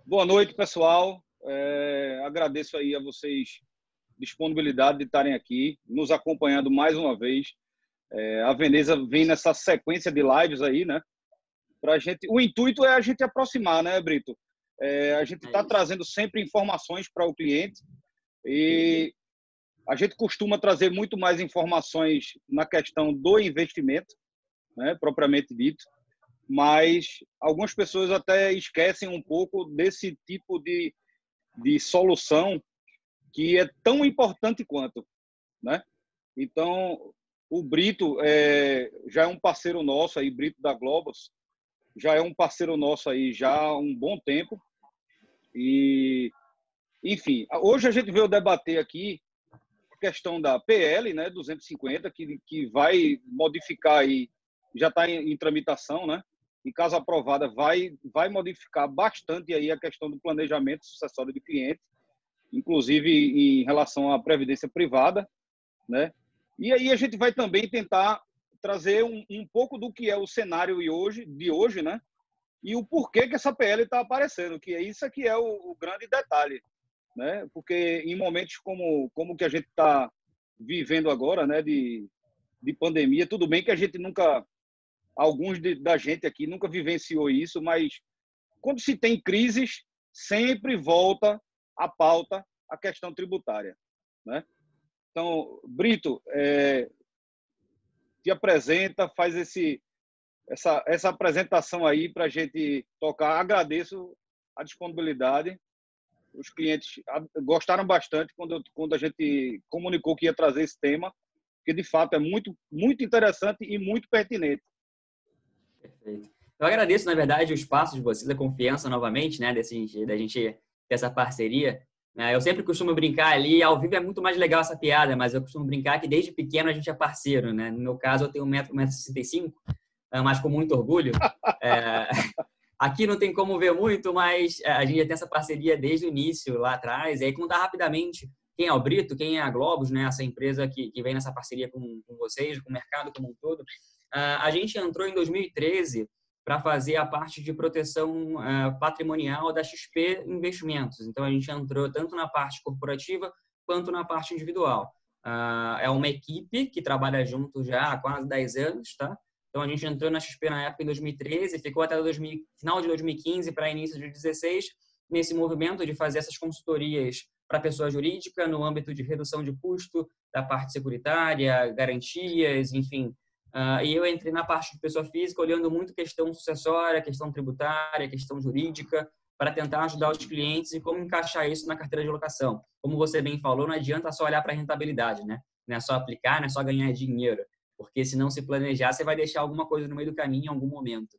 Boa noite, pessoal. Agradeço aí a vocês disponibilidade de estarem aqui, nos acompanhando mais uma vez. A Veneza vem nessa sequência de lives aí, né? Pra gente, o intuito é a gente aproximar, né, Brito? A gente está trazendo sempre informações para o cliente e a gente costuma trazer muito mais informações na questão do investimento, né, propriamente dito, mas algumas pessoas até esquecem um pouco desse tipo de solução que é tão importante quanto, né? Então, o Brito já é um parceiro nosso aí, Brito da Globus, já é um parceiro nosso aí já há um bom tempo. E, enfim, hoje a gente veio debater aqui a questão da PL, né, 250, que vai modificar aí, já está em tramitação, né? E caso aprovada, vai modificar bastante aí a questão do planejamento sucessório do cliente, inclusive em relação à previdência privada, né? E aí a gente vai também tentar trazer um pouco do que é o cenário de hoje, né? E o porquê que essa PL está aparecendo, que é isso que é o grande detalhe, né? Porque em momentos como que a gente está vivendo agora, né? De pandemia, tudo bem que a gente nunca, da gente aqui nunca vivenciou isso, mas quando se tem crises, sempre volta à pauta a questão tributária, né? Então, Brito, te apresenta, faz essa apresentação aí para a gente tocar. Agradeço a disponibilidade. Os clientes gostaram bastante quando a gente comunicou que ia trazer esse tema, que de fato é muito, muito interessante e muito pertinente. Perfeito. Eu agradeço, na verdade, o espaço de vocês, a confiança novamente, né, da gente ter essa parceria. Eu sempre costumo brincar ali, ao vivo é muito mais legal essa piada, mas eu costumo brincar que desde pequeno a gente é parceiro, né? No meu caso, eu tenho 1,65 m, mas com muito orgulho. Aqui não tem como ver muito, mas a gente já tem essa parceria desde o início, lá atrás. E aí, contar rapidamente quem é o Brito, quem é a Globus, né? Essa empresa que vem nessa parceria com vocês, com o mercado como um todo. A gente entrou em 2013 para fazer a parte de proteção patrimonial da XP Investimentos. Então, a gente entrou tanto na parte corporativa quanto na parte individual. É uma equipe que trabalha junto já há quase 10 anos, tá? Então, a gente entrou na XP na época em 2013, ficou até final de 2015 para início de 2016, nesse movimento de fazer essas consultorias para a pessoa jurídica no âmbito de redução de custo, da parte securitária, garantias, enfim. E eu entrei na parte de pessoa física, olhando muito questão sucessória, questão tributária, questão jurídica, para tentar ajudar os clientes e como encaixar isso na carteira de locação. Como você bem falou, não adianta só olhar para a rentabilidade, né? Não é só aplicar, não é só ganhar dinheiro, porque se não se planejar, você vai deixar alguma coisa no meio do caminho em algum momento.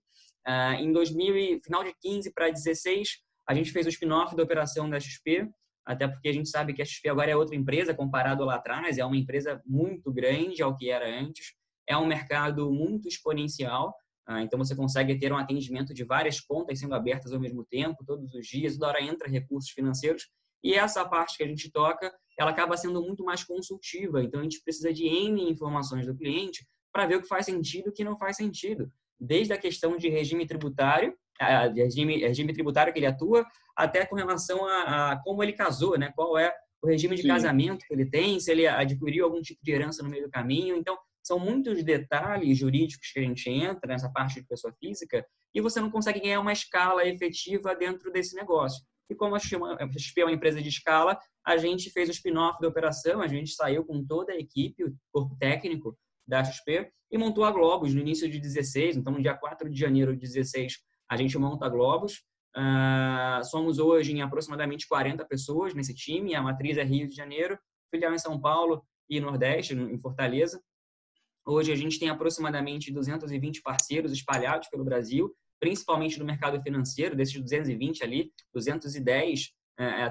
Em 2000, final de 15 para 16, a gente fez o spin-off da operação da XP, até porque a gente sabe que a XP agora é outra empresa comparado lá atrás, é uma empresa muito grande ao que era antes, é um mercado muito exponencial, então você consegue ter um atendimento de várias contas sendo abertas ao mesmo tempo, todos os dias, toda hora entra recursos financeiros, e essa parte que a gente toca, ela acaba sendo muito mais consultiva, então a gente precisa de N informações do cliente para ver o que faz sentido e o que não faz sentido, desde a questão de regime tributário, regime tributário que ele atua, até com relação a como ele casou, né? Qual é o regime de casamento que ele tem, se ele adquiriu algum tipo de herança no meio do caminho. Então, são muitos detalhes jurídicos que a gente entra nessa parte de pessoa física e você não consegue ganhar uma escala efetiva dentro desse negócio. E como a XP é uma empresa de escala, a gente fez o spin-off da operação, a gente saiu com toda a equipe, o corpo técnico da XP e montou a Globus no início de 16, então no dia 4 de janeiro de 16 a gente monta a Globus. Somos hoje em aproximadamente 40 pessoas nesse time, a matriz é Rio de Janeiro, filial em São Paulo e Nordeste, em Fortaleza. Hoje a gente tem aproximadamente 220 parceiros espalhados pelo Brasil, principalmente no mercado financeiro. Desses 220 ali, 210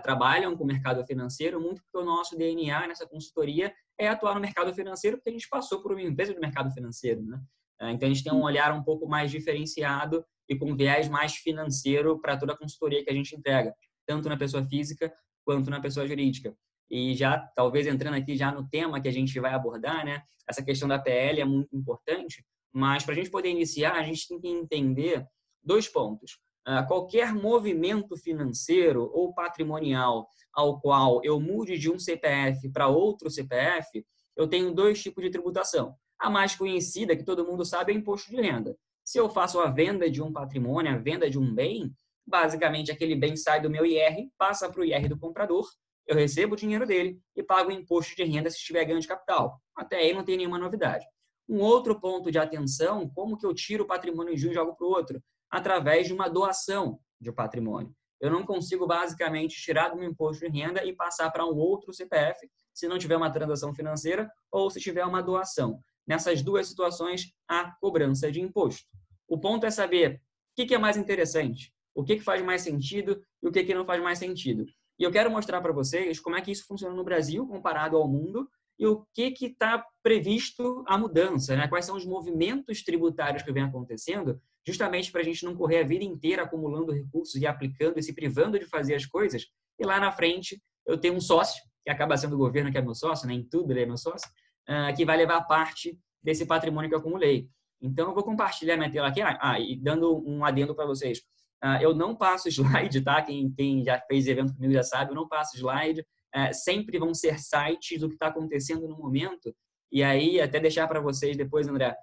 trabalham com o mercado financeiro, muito porque o nosso DNA nessa consultoria é atuar no mercado financeiro, porque a gente passou por uma empresa do mercado financeiro, né? Então a gente tem um olhar um pouco mais diferenciado e com viés mais financeiro para toda a consultoria que a gente entrega, tanto na pessoa física quanto na pessoa jurídica. E já, talvez entrando aqui já no tema que a gente vai abordar, né? Essa questão da PL é muito importante, mas para a gente poder iniciar, a gente tem que entender 2 pontos. qualquer movimento financeiro ou patrimonial ao qual eu mude de um CPF para outro CPF, eu tenho 2 tipos de tributação. A mais conhecida, que todo mundo sabe, é o imposto de renda. Se eu faço a venda de um patrimônio, a venda de um bem, basicamente aquele bem sai do meu IR, passa para o IR do comprador, eu recebo o dinheiro dele e pago o imposto de renda se estiver ganho de capital. Até aí não tem nenhuma novidade. Um outro ponto de atenção, como que eu tiro o patrimônio de um e jogo para o outro? Através de uma doação de patrimônio. Eu não consigo basicamente tirar do meu imposto de renda e passar para um outro CPF se não tiver uma transação financeira ou se tiver uma doação. Nessas 2 situações, há cobrança de imposto. O ponto é saber o que é mais interessante, o que faz mais sentido e o que não faz mais sentido. E eu quero mostrar para vocês como é que isso funciona no Brasil comparado ao mundo e o que está previsto a mudança, né? Quais são os movimentos tributários que vem acontecendo, justamente para a gente não correr a vida inteira acumulando recursos e aplicando e se privando de fazer as coisas. E lá na frente eu tenho um sócio, que acaba sendo o governo que é meu sócio, né? Em tudo ele é meu sócio, que vai levar parte desse patrimônio que eu acumulei. Então, eu vou compartilhar minha tela aqui. E dando um adendo para vocês. Eu não passo slide, tá? Quem já fez evento comigo já sabe, eu não passo slide. Sempre vão ser sites do que está acontecendo no momento. E aí, até deixar para vocês depois, André,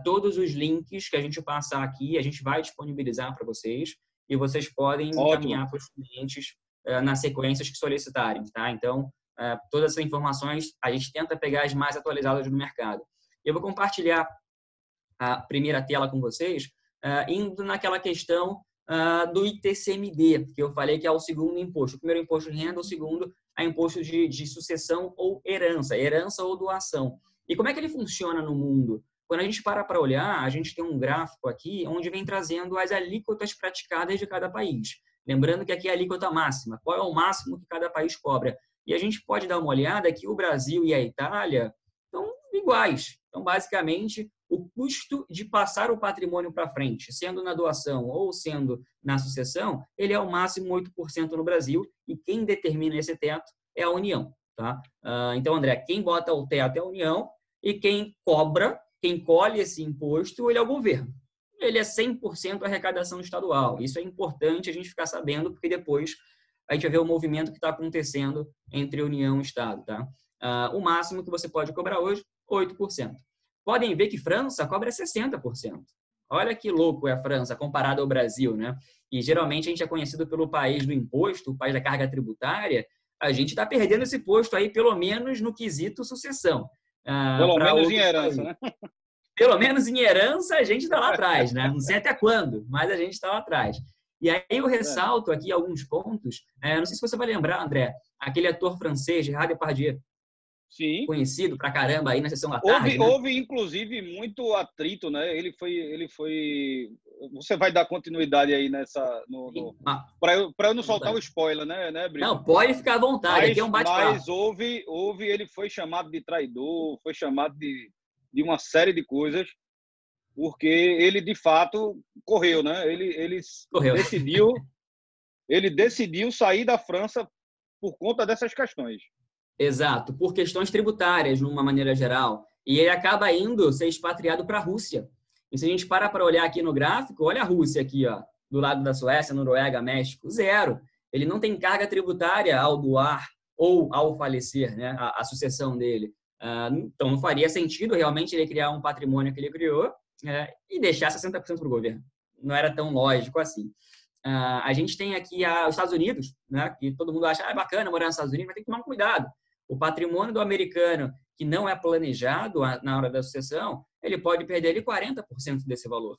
todos os links que a gente passar aqui, a gente vai disponibilizar para vocês e vocês podem encaminhar para os clientes nas sequências que solicitarem, tá? Então, todas essas informações a gente tenta pegar as mais atualizadas do mercado. Eu vou compartilhar a primeira tela com vocês, indo naquela questão do ITCMD, que eu falei que é o segundo imposto. O primeiro imposto de renda, o segundo é imposto de sucessão ou herança ou doação. E como é que ele funciona no mundo? Quando a gente para olhar, a gente tem um gráfico aqui onde vem trazendo as alíquotas praticadas de cada país. Lembrando que aqui é a alíquota máxima. Qual é o máximo que cada país cobra? E a gente pode dar uma olhada que o Brasil e a Itália estão iguais. Então, basicamente, o custo de passar o patrimônio para frente, sendo na doação ou sendo na sucessão, ele é o máximo 8% no Brasil e quem determina esse teto é a União. Tá? Então, André, quem bota o teto é a União e quem cobra, quem colhe esse imposto, ele é o governo. Ele é 100% arrecadação estadual. Isso é importante a gente ficar sabendo, porque depois a gente vai ver o movimento que está acontecendo entre União e Estado. Tá? O máximo que você pode cobrar hoje, 8%. Podem ver que França cobra 60%. Olha que louco é a França comparado ao Brasil, né? E geralmente a gente é conhecido pelo país do imposto, o país da carga tributária. A gente está perdendo esse posto aí, pelo menos no quesito sucessão. Pelo menos em herança, né? Pelo menos em herança a gente está lá atrás, né? Não sei até quando, mas a gente está lá atrás. E aí eu ressalto aqui alguns pontos. Não sei se você vai lembrar, André, aquele ator francês, Gerard Depardieu. Sim. Conhecido pra caramba aí na sessão da tarde. Houve, inclusive, muito atrito, né? Ele foi. Você vai dar continuidade aí nessa. Para eu não soltar o spoiler, né, Brito? Não, pode ficar à vontade, aqui é um bate-papo. Mas ele foi chamado de traidor, foi chamado de uma série de coisas, porque ele, de fato, correu, né? Ele correu. Ele decidiu sair da França por conta dessas questões. Exato, por questões tributárias, de uma maneira geral. E ele acaba indo ser expatriado para a Rússia. E se a gente para olhar aqui no gráfico, olha a Rússia aqui, ó, do lado da Suécia, Noruega, México, 0. Ele não tem carga tributária ao doar ou ao falecer, né, a sucessão dele. Então, não faria sentido realmente ele criar um patrimônio que ele criou e deixar 60% para o governo. Não era tão lógico assim. A gente tem aqui os Estados Unidos, né, que todo mundo acha bacana morar nos Estados Unidos, mas tem que tomar cuidado. O patrimônio do americano que não é planejado na hora da sucessão, ele pode perder ali 40% desse valor.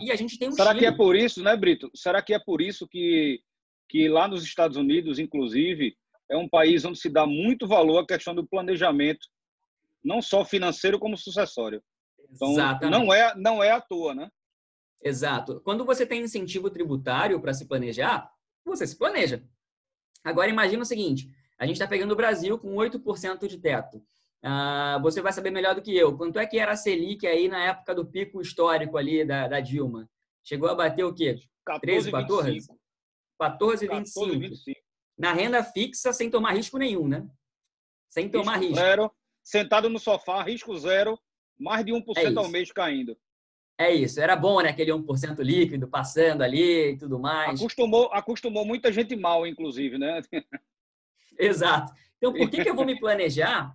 E a gente tem Será que é por isso, né, Brito? Será que é por isso que lá nos Estados Unidos, inclusive, é um país onde se dá muito valor à questão do planejamento, não só financeiro como sucessório? Então, não é à toa, né? Exato. Quando você tem incentivo tributário para se planejar, você se planeja. Agora, imagina o seguinte, a gente está pegando o Brasil com 8% de teto. Você vai saber melhor do que eu. Quanto é que era a Selic aí na época do pico histórico ali da Dilma? Chegou a bater o quê? 13, 14? 14,25. Na renda fixa, sem tomar risco nenhum, né? Sem tomar risco. Zero, sentado no sofá, risco zero, mais de 1% ao mês caindo. É isso. Era bom, né? Aquele 1% líquido passando ali e tudo mais. Acostumou muita gente mal, inclusive, né? Exato. Então, por que eu vou me planejar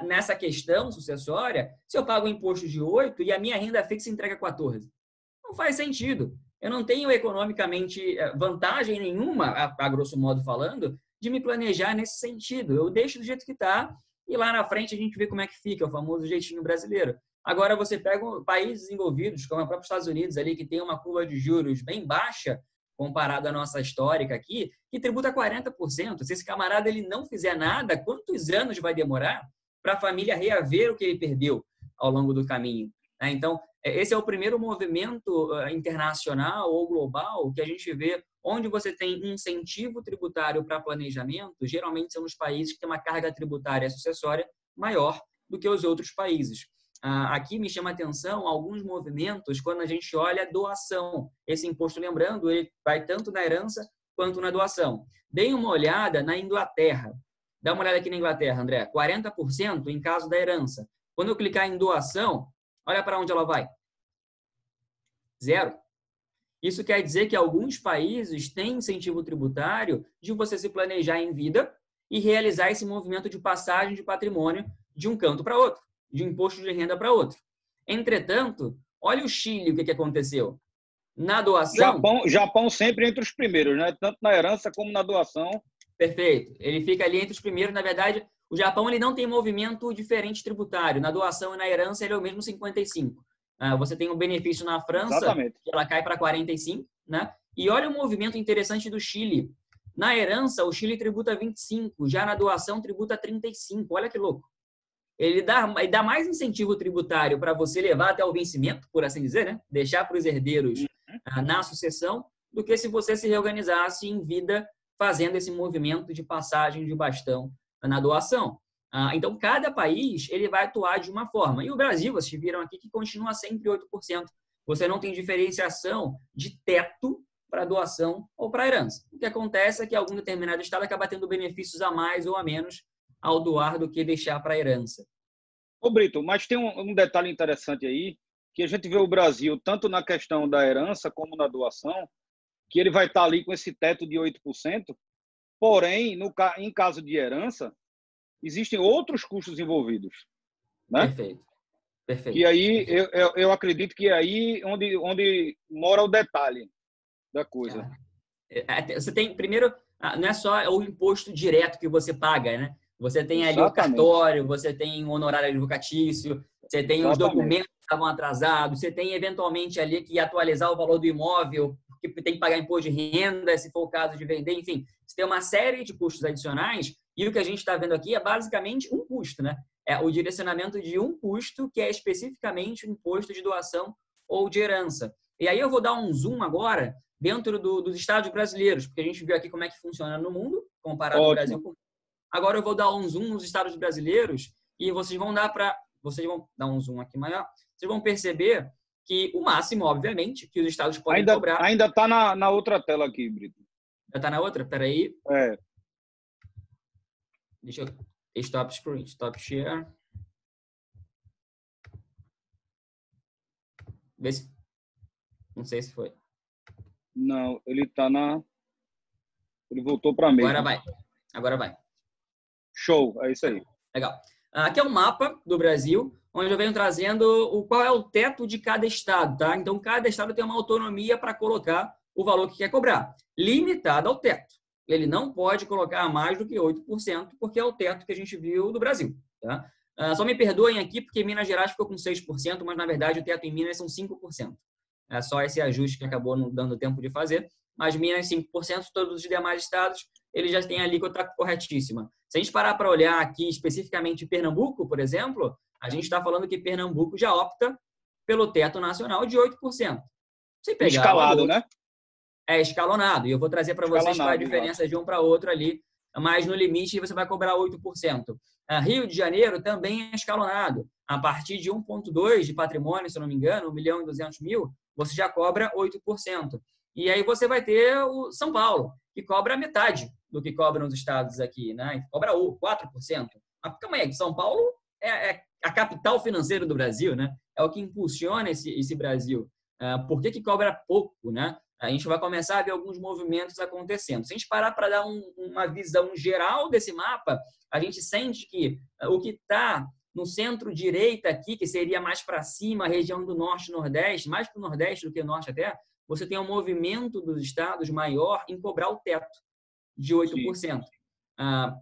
nessa questão sucessória se eu pago um imposto de 8 e a minha renda fixa entrega 14? Não faz sentido. Eu não tenho economicamente vantagem nenhuma, a grosso modo falando, de me planejar nesse sentido. Eu deixo do jeito que está e lá na frente a gente vê como é que fica, o famoso jeitinho brasileiro. Agora você pega países desenvolvidos, como o próprio Estados Unidos ali, que tem uma curva de juros bem baixa, comparado à nossa histórica aqui, que tributa 40%. Se esse camarada ele não fizer nada, quantos anos vai demorar para a família reaver o que ele perdeu ao longo do caminho? Então, esse é o primeiro movimento internacional ou global que a gente vê onde você tem incentivo tributário para planejamento, geralmente são os países que têm uma carga tributária sucessória maior do que os outros países. Aqui me chama a atenção alguns movimentos quando a gente olha a doação. Esse imposto, lembrando, ele vai tanto na herança quanto na doação. Deem uma olhada na Inglaterra. Dá uma olhada aqui na Inglaterra, André. 40% em caso da herança. Quando eu clicar em doação, olha para onde ela vai. 0. Isso quer dizer que alguns países têm incentivo tributário de você se planejar em vida e realizar esse movimento de passagem de patrimônio de um canto para outro, de um imposto de renda para outro. Entretanto, olha o Chile, o que aconteceu. Na doação... Japão sempre entre os primeiros, né? Tanto na herança como na doação. Perfeito. Ele fica ali entre os primeiros. Na verdade, o Japão ele não tem movimento diferente tributário. Na doação e na herança, ele é o mesmo 55. Você tem um benefício na França, exatamente, que ela cai para 45, né? E olha o movimento interessante do Chile. Na herança, o Chile tributa 25, já na doação tributa 35. Olha que louco. Ele dá mais incentivo tributário para você levar até o vencimento, por assim dizer, né? Deixar para os herdeiros na sucessão, do que se você se reorganizasse em vida fazendo esse movimento de passagem de bastão na doação. Então, cada país ele vai atuar de uma forma. E o Brasil, vocês viram aqui, que continua sempre 8%. Você não tem diferenciação de teto para doação ou para herança. O que acontece é que algum determinado estado acaba tendo benefícios a mais ou a menos ao doar do que deixar para herança. Ô Brito, mas tem um detalhe interessante aí, que a gente vê o Brasil, tanto na questão da herança como na doação, que ele vai estar ali com esse teto de 8%, porém, em caso de herança, existem outros custos envolvidos, né? Perfeito. Perfeito. E aí, eu acredito que é aí onde mora o detalhe da coisa. Você tem, primeiro, não é só o imposto direto que você paga, né? Você tem ali Exatamente. o cartório, você tem o honorário advocatício, você tem os documentos que estavam atrasados, você tem, eventualmente, ali que atualizar o valor do imóvel, porque tem que pagar imposto de renda, se for o caso de vender, enfim. Você tem uma série de custos adicionais e o que a gente está vendo aqui é basicamente um custo, né? É o direcionamento de um custo que é especificamente o imposto de doação ou de herança. E aí eu vou dar um zoom agora dentro dos estados brasileiros, porque a gente viu aqui como é que funciona no mundo, comparado ao Brasil com... Agora eu vou dar um zoom nos estados brasileiros e vocês vão dar um zoom aqui maior. Vocês vão perceber que o máximo, obviamente, que os estados podem cobrar... Ainda está na outra tela aqui, Brito. Já está na outra? Espera aí. Deixa eu... Stop screen, stop share. Vê se... Não sei se foi. Não, ele está Ele voltou para mim. Agora vai. Show, é isso aí. Legal. Aqui é um mapa do Brasil, onde eu venho trazendo qual é o teto de cada estado, tá? Então, cada estado tem uma autonomia para colocar o valor que quer cobrar, limitado ao teto. Ele não pode colocar mais do que 8%, porque é o teto que a gente viu do Brasil, tá? Só me perdoem aqui, porque Minas Gerais ficou com 6%, mas, na verdade, o teto em Minas são 5%. É só esse ajuste que acabou não dando tempo de fazer. Mas Minas, 5%, todos os demais estados, eles já têm a alíquota corretíssima. Se a gente parar para olhar aqui especificamente Pernambuco, por exemplo, a gente está falando que Pernambuco já opta pelo teto nacional de 8%. Se pegar escalado, né? É escalonado. E eu vou trazer para vocês qual a diferença de um para outro ali. Mas no limite você vai cobrar 8%. Rio de Janeiro também é escalonado. A partir de 1,2 de patrimônio, se eu não me engano, 1.200.000, você já cobra 8%. E aí você vai ter o São Paulo, que cobra a metade do que cobram os estados aqui, né? Cobra 4%. Mas calma aí, São Paulo é a capital financeira do Brasil, né? É o que impulsiona esse Brasil. Por que cobra pouco, né? A gente vai começar a ver alguns movimentos acontecendo. Se a gente parar para dar uma visão geral desse mapa, a gente sente que o que está no centro-direita aqui, que seria mais para cima, a região do norte e nordeste, mais para o nordeste do que o norte até, você tem um movimento dos estados maior em cobrar o teto de 8%.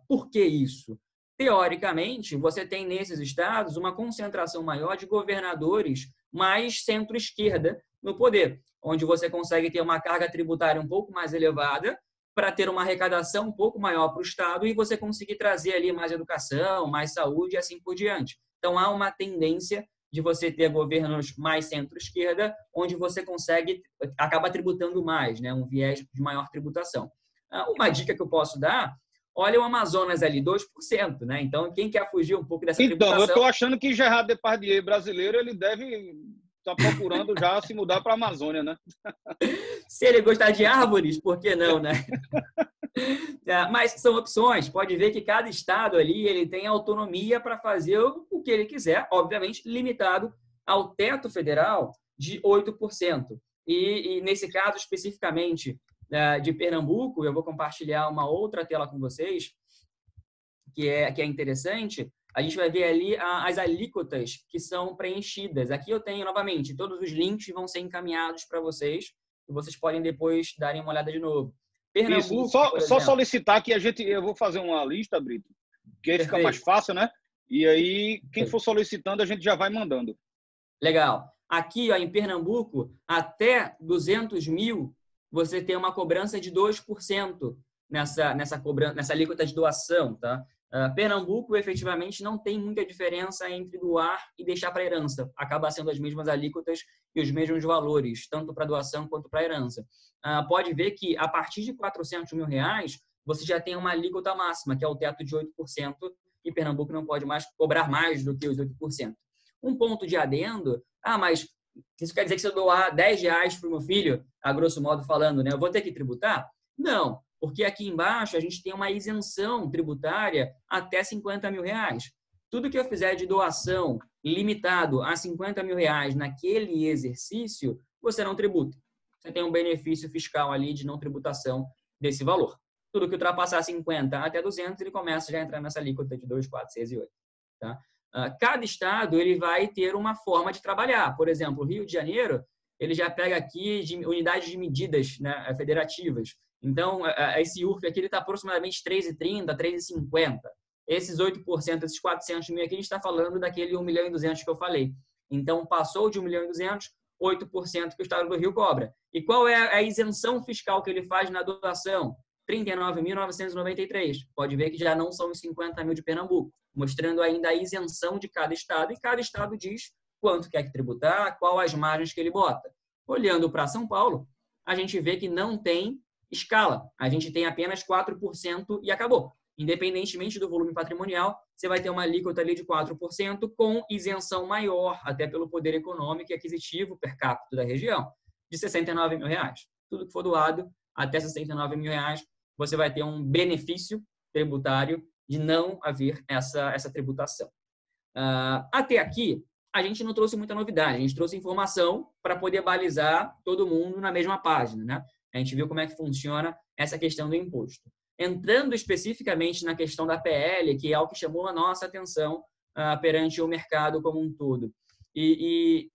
Por que isso? Teoricamente, você tem nesses estados uma concentração maior de governadores mais centro-esquerda no poder, onde você consegue ter uma carga tributária um pouco mais elevada para ter uma arrecadação um pouco maior para o Estado e você conseguir trazer ali mais educação, mais saúde e assim por diante. Então, há uma tendência de você ter governos mais centro-esquerda, onde você acaba tributando mais, né? Um viés de maior tributação. Uma dica que eu posso dar, olha o Amazonas ali, 2%, né? Então, quem quer fugir um pouco dessa tributação... Então, eu estou achando que Gerard Depardieu brasileiro, ele deve estar procurando já se mudar para a Amazônia, né? Se ele gostar de árvores, por que não, né? Mas são opções. Pode ver que cada estado ali ele tem autonomia para fazer o que ele quiser, obviamente limitado ao teto federal de 8%. E nesse caso, especificamente de Pernambuco, eu vou compartilhar uma outra tela com vocês, que é interessante. A gente vai ver ali as alíquotas que são preenchidas. Aqui eu tenho, novamente, todos os links vão ser encaminhados para vocês, e vocês podem depois darem uma olhada de novo. Pernambuco, isso, só solicitar que eu vou fazer uma lista, Brito, que aí fica mais fácil, né? E aí, quem for solicitando, a gente já vai mandando. Legal. Aqui, ó, em Pernambuco, até 200 mil, você tem uma cobrança de 2% nessa alíquota de doação, tá? Pernambuco, efetivamente, não tem muita diferença entre doar e deixar para herança. Acaba sendo as mesmas alíquotas e os mesmos valores, tanto para doação quanto para herança. Pode ver que, a partir de R$400 mil, você já tem uma alíquota máxima, que é o teto de 8%, e Pernambuco não pode mais cobrar mais do que os 8%. Um ponto de adendo, mas isso quer dizer que se eu doar R$10 para o meu filho, a grosso modo falando, né, eu vou ter que tributar? Não. Porque aqui embaixo a gente tem uma isenção tributária até R$50 mil. Tudo que eu fizer de doação limitado a R$50 mil naquele exercício, você não tributa. Você tem um benefício fiscal ali de não tributação desse valor. Tudo que ultrapassar 50 até 200, ele começa já a entrar nessa alíquota de 2, 4, 6 e 8. Tá? Cada estado ele vai ter uma forma de trabalhar. Por exemplo, o Rio de Janeiro, ele já pega aqui de unidades de medidas, né, federativas. Então, esse URF aqui está aproximadamente 3,30, 3,50. Esses 8%, esses 400 mil aqui, a gente está falando daquele 1.200.000 que eu falei. Então, passou de 1.200.000, 8% que o Estado do Rio cobra. E qual é a isenção fiscal que ele faz na doação? 39.993. Pode ver que já não são os 50 mil de Pernambuco, mostrando ainda a isenção de cada estado. E cada estado diz quanto quer que tributar, qual as margens que ele bota. Olhando para São Paulo, a gente vê que não tem escala. A gente tem apenas 4% e acabou. Independentemente do volume patrimonial, você vai ter uma alíquota ali de 4% com isenção maior, até pelo poder econômico e aquisitivo per capita da região, de R$69 mil. Tudo que for doado até R$69 mil, você vai ter um benefício tributário de não haver essa tributação. Até aqui, a gente não trouxe muita novidade. A gente trouxe informação para poder balizar todo mundo na mesma página, né? A gente viu como é que funciona essa questão do imposto. Entrando especificamente na questão da PL, que é algo que chamou a nossa atenção perante o mercado como um todo. E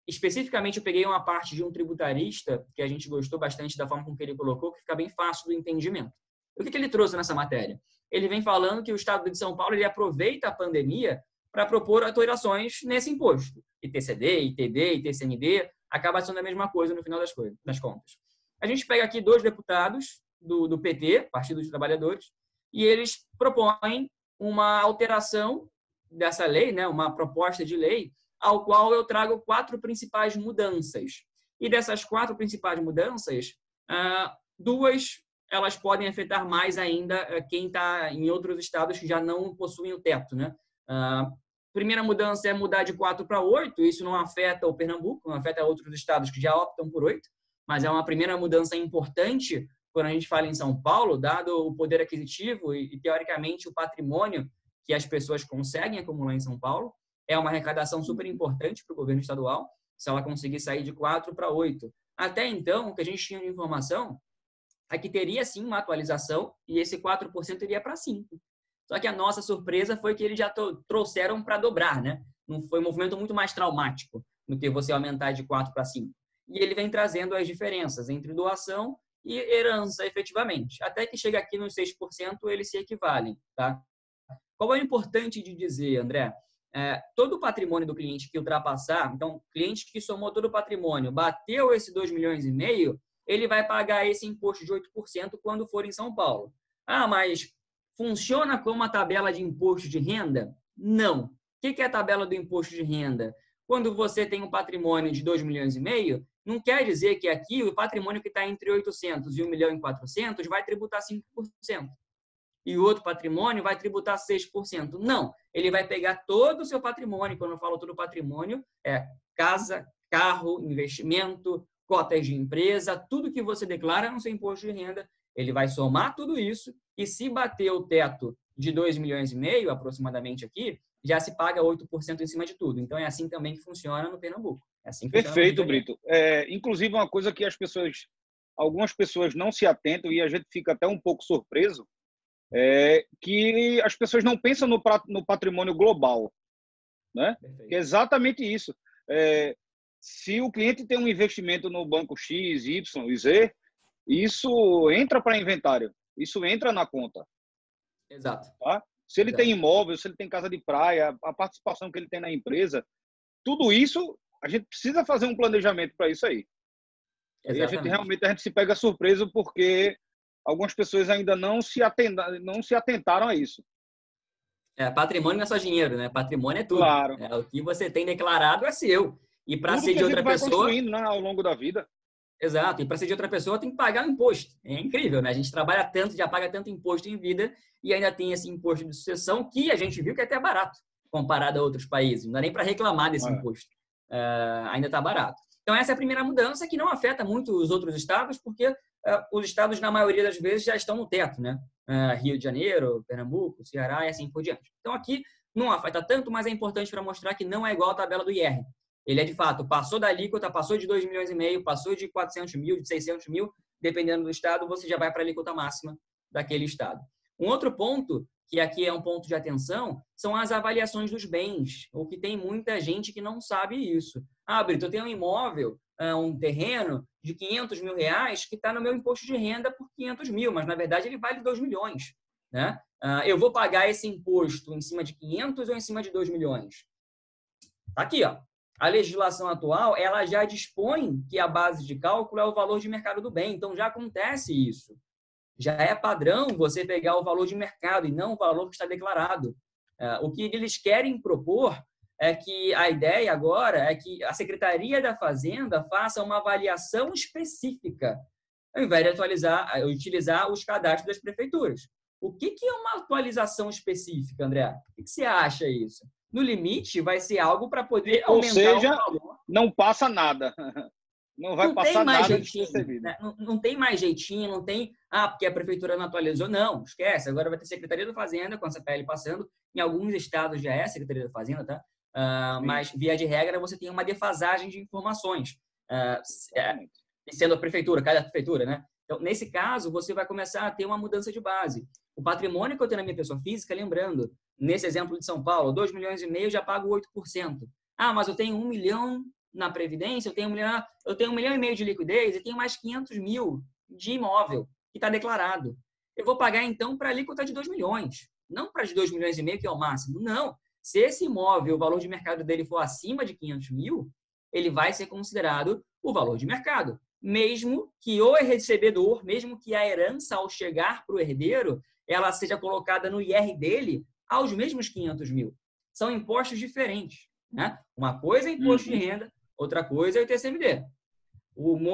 especificamente eu peguei uma parte de um tributarista que a gente gostou bastante da forma com que ele colocou, que fica bem fácil do entendimento. O que ele trouxe nessa matéria? Ele vem falando que o Estado de São Paulo ele aproveita a pandemia para propor alterações nesse imposto. ITCD, ITD, ITCMD, acaba sendo a mesma coisa no final das contas. A gente pega aqui 2 deputados do PT, Partido dos Trabalhadores, e eles propõem uma alteração dessa lei, né, uma proposta de lei, ao qual eu trago 4 principais mudanças. E dessas 4 principais mudanças, 2 elas podem afetar mais ainda quem está em outros estados que já não possuem o teto, né? Primeira mudança é mudar de 4 para 8, isso não afeta o Pernambuco, não afeta outros estados que já optam por 8, mas é uma primeira mudança importante quando a gente fala em São Paulo, dado o poder aquisitivo e teoricamente, o patrimônio que as pessoas conseguem acumular em São Paulo. É uma arrecadação super importante para o governo estadual, se ela conseguir sair de 4 para 8. Até então, o que a gente tinha de informação é que teria sim uma atualização e esse 4% iria para 5%. Só que a nossa surpresa foi que eles já trouxeram para dobrar, né? Não foi um movimento muito mais traumático do que você aumentar de 4 para 5. E ele vem trazendo as diferenças entre doação e herança, efetivamente. Até que chega aqui nos 6%, eles se equivalem, tá? Qual é o importante de dizer, André? Todo o patrimônio do cliente que ultrapassar, então, cliente que somou todo o patrimônio, bateu esse 2,5 milhões, ele vai pagar esse imposto de 8% quando for em São Paulo. Ah, mas funciona como a tabela de imposto de renda? Não. O que é a tabela do imposto de renda? Quando você tem um patrimônio de 2,5 milhões, não quer dizer que aqui o patrimônio que está entre 800 e 1.400.000 vai tributar 5%. E o outro patrimônio vai tributar 6%. Não, ele vai pegar todo o seu patrimônio. Quando eu falo todo o patrimônio, casa, carro, investimento, cotas de empresa, tudo que você declara no seu imposto de renda, ele vai somar tudo isso e se bater o teto de 2,5 milhões, aproximadamente aqui, já se paga 8% em cima de tudo. Então, é assim também que funciona no Pernambuco. É assim que Perfeito, Brito. Inclusive, uma coisa que algumas pessoas não se atentam e a gente fica até um pouco surpreso, que as pessoas não pensam no patrimônio global, né? Que é exatamente isso. Se o cliente tem um investimento no banco X, Y e Z, isso entra para inventário, isso entra na conta. Exato. Tá? Se ele tem imóvel, se ele tem casa de praia, a participação que ele tem na empresa, tudo isso, a gente precisa fazer um planejamento para isso aí. E a gente se pega surpreso porque algumas pessoas ainda não se atentaram a isso. Patrimônio não é só dinheiro, né? Patrimônio é tudo. Claro. O que você tem declarado é seu. E para ser de outra pessoa... Tudo que a gente vai construindo, né, ao longo da vida. Exato. E para ser de outra pessoa tem que pagar o imposto. É incrível, né? A gente trabalha tanto, já paga tanto imposto em vida e ainda tem esse imposto de sucessão que a gente viu que é até barato comparado a outros países. Não dá nem para reclamar desse imposto. Ainda está barato. Então, essa é a primeira mudança que não afeta muito os outros estados, porque os estados, na maioria das vezes, já estão no teto, né? Rio de Janeiro, Pernambuco, Ceará e assim por diante. Então, aqui não afeta tanto, mas é importante para mostrar que não é igual a tabela do IR. Ele de fato, passou da alíquota, passou de 2,5 milhões, passou de 400 mil, de 600 mil, dependendo do estado, você já vai para a alíquota máxima daquele estado. Um outro ponto, que aqui é um ponto de atenção, são as avaliações dos bens, o que tem muita gente que não sabe isso. Brito, eu tenho um imóvel, um terreno de 500 mil reais que está no meu imposto de renda por 500 mil, mas na verdade ele vale 2 milhões. Né? Eu vou pagar esse imposto em cima de 500 ou em cima de 2 milhões? Tá aqui, ó. A legislação atual, ela já dispõe que a base de cálculo é o valor de mercado do bem. Então, já acontece isso. Já é padrão você pegar o valor de mercado e não o valor que está declarado. O que eles querem propor é que a ideia agora é que a Secretaria da Fazenda faça uma avaliação específica, ao invés de utilizar os cadastros das prefeituras. O que é uma atualização específica, André? O que você acha isso? No limite, vai ser algo para poder aumentar o valor. Não passa nada. Não vai passar nada despercebido. Né? Não tem mais jeitinho, não tem... porque a prefeitura não atualizou. Não, esquece. Agora vai ter Secretaria da Fazenda, com essa PL passando. Em alguns estados já é Secretaria da Fazenda, tá? Mas, via de regra, você tem uma defasagem de informações. Sendo a prefeitura, cada prefeitura, né? Então, nesse caso, você vai começar a ter uma mudança de base. O patrimônio que eu tenho na minha pessoa física, lembrando, nesse exemplo de São Paulo, 2,5 milhões já pago 8%. Mas eu tenho 1 milhão na Previdência, eu tenho 1,5 milhão de liquidez e tenho mais 500 mil de imóvel que está declarado. Eu vou pagar, então, para a alíquota de 2 milhões, não para de 2,5 milhões, que é o máximo. Não. Se esse imóvel, o valor de mercado dele for acima de 500 mil, ele vai ser considerado o valor de mercado. Mesmo que o recebedor, mesmo que a herança, ao chegar para o herdeiro, ela seja colocada no IR dele aos mesmos 500 mil. São impostos diferentes. Né? Uma coisa é imposto de renda, outra coisa é o ITCMD.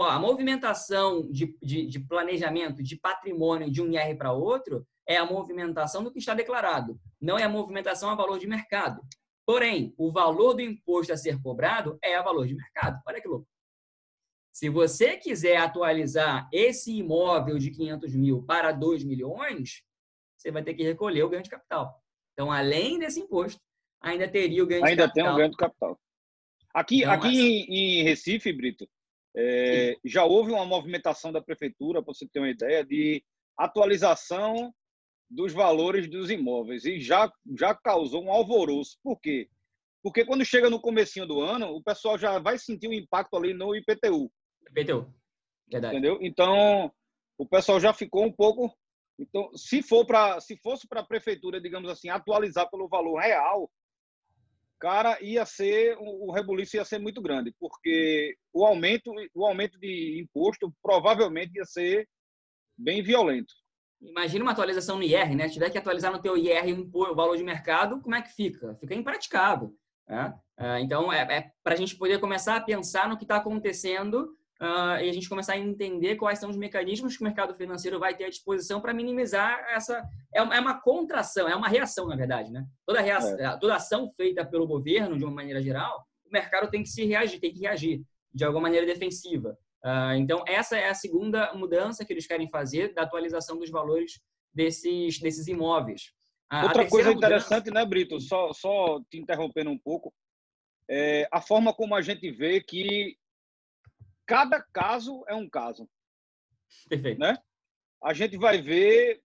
A movimentação de planejamento de patrimônio de um IR para outro é a movimentação do que está declarado, não é a movimentação a valor de mercado. Porém, o valor do imposto a ser cobrado é a valor de mercado. Olha que louco. Se você quiser atualizar esse imóvel de 500 mil para 2 milhões, você vai ter que recolher o ganho de capital. Então, além desse imposto, ainda teria o ganho de Ainda capital. tem um ganho de capital. Aqui Então, em Recife, Brito, já houve uma movimentação da prefeitura, para você ter uma ideia, de atualização dos valores dos imóveis. E já causou um alvoroço. Por quê? Porque quando chega no comecinho do ano, o pessoal já vai sentir um impacto ali no IPTU. IPTU, verdade. Entendeu? Então, o pessoal já ficou um pouco... Então, se fosse para a prefeitura, digamos assim, atualizar pelo valor real, cara, o rebuliço ia ser muito grande, porque o aumento de imposto provavelmente ia ser bem violento. Imagina uma atualização no IR, né? Se tiver que atualizar no teu IR o valor de mercado, como é que fica? Fica impraticável. Né? Então, para a gente poder começar a pensar no que está acontecendo e a gente começar a entender quais são os mecanismos que o mercado financeiro vai ter à disposição para minimizar essa... É uma contração, é uma reação, na verdade. Né? Toda ação feita pelo governo, de uma maneira geral, o mercado tem que reagir de alguma maneira defensiva. Então, essa é a segunda mudança que eles querem fazer da atualização dos valores desses imóveis. Outra coisa interessante, né, Brito? Só te interrompendo um pouco, a forma como a gente vê que cada caso é um caso. Perfeito. Né? A gente vai ver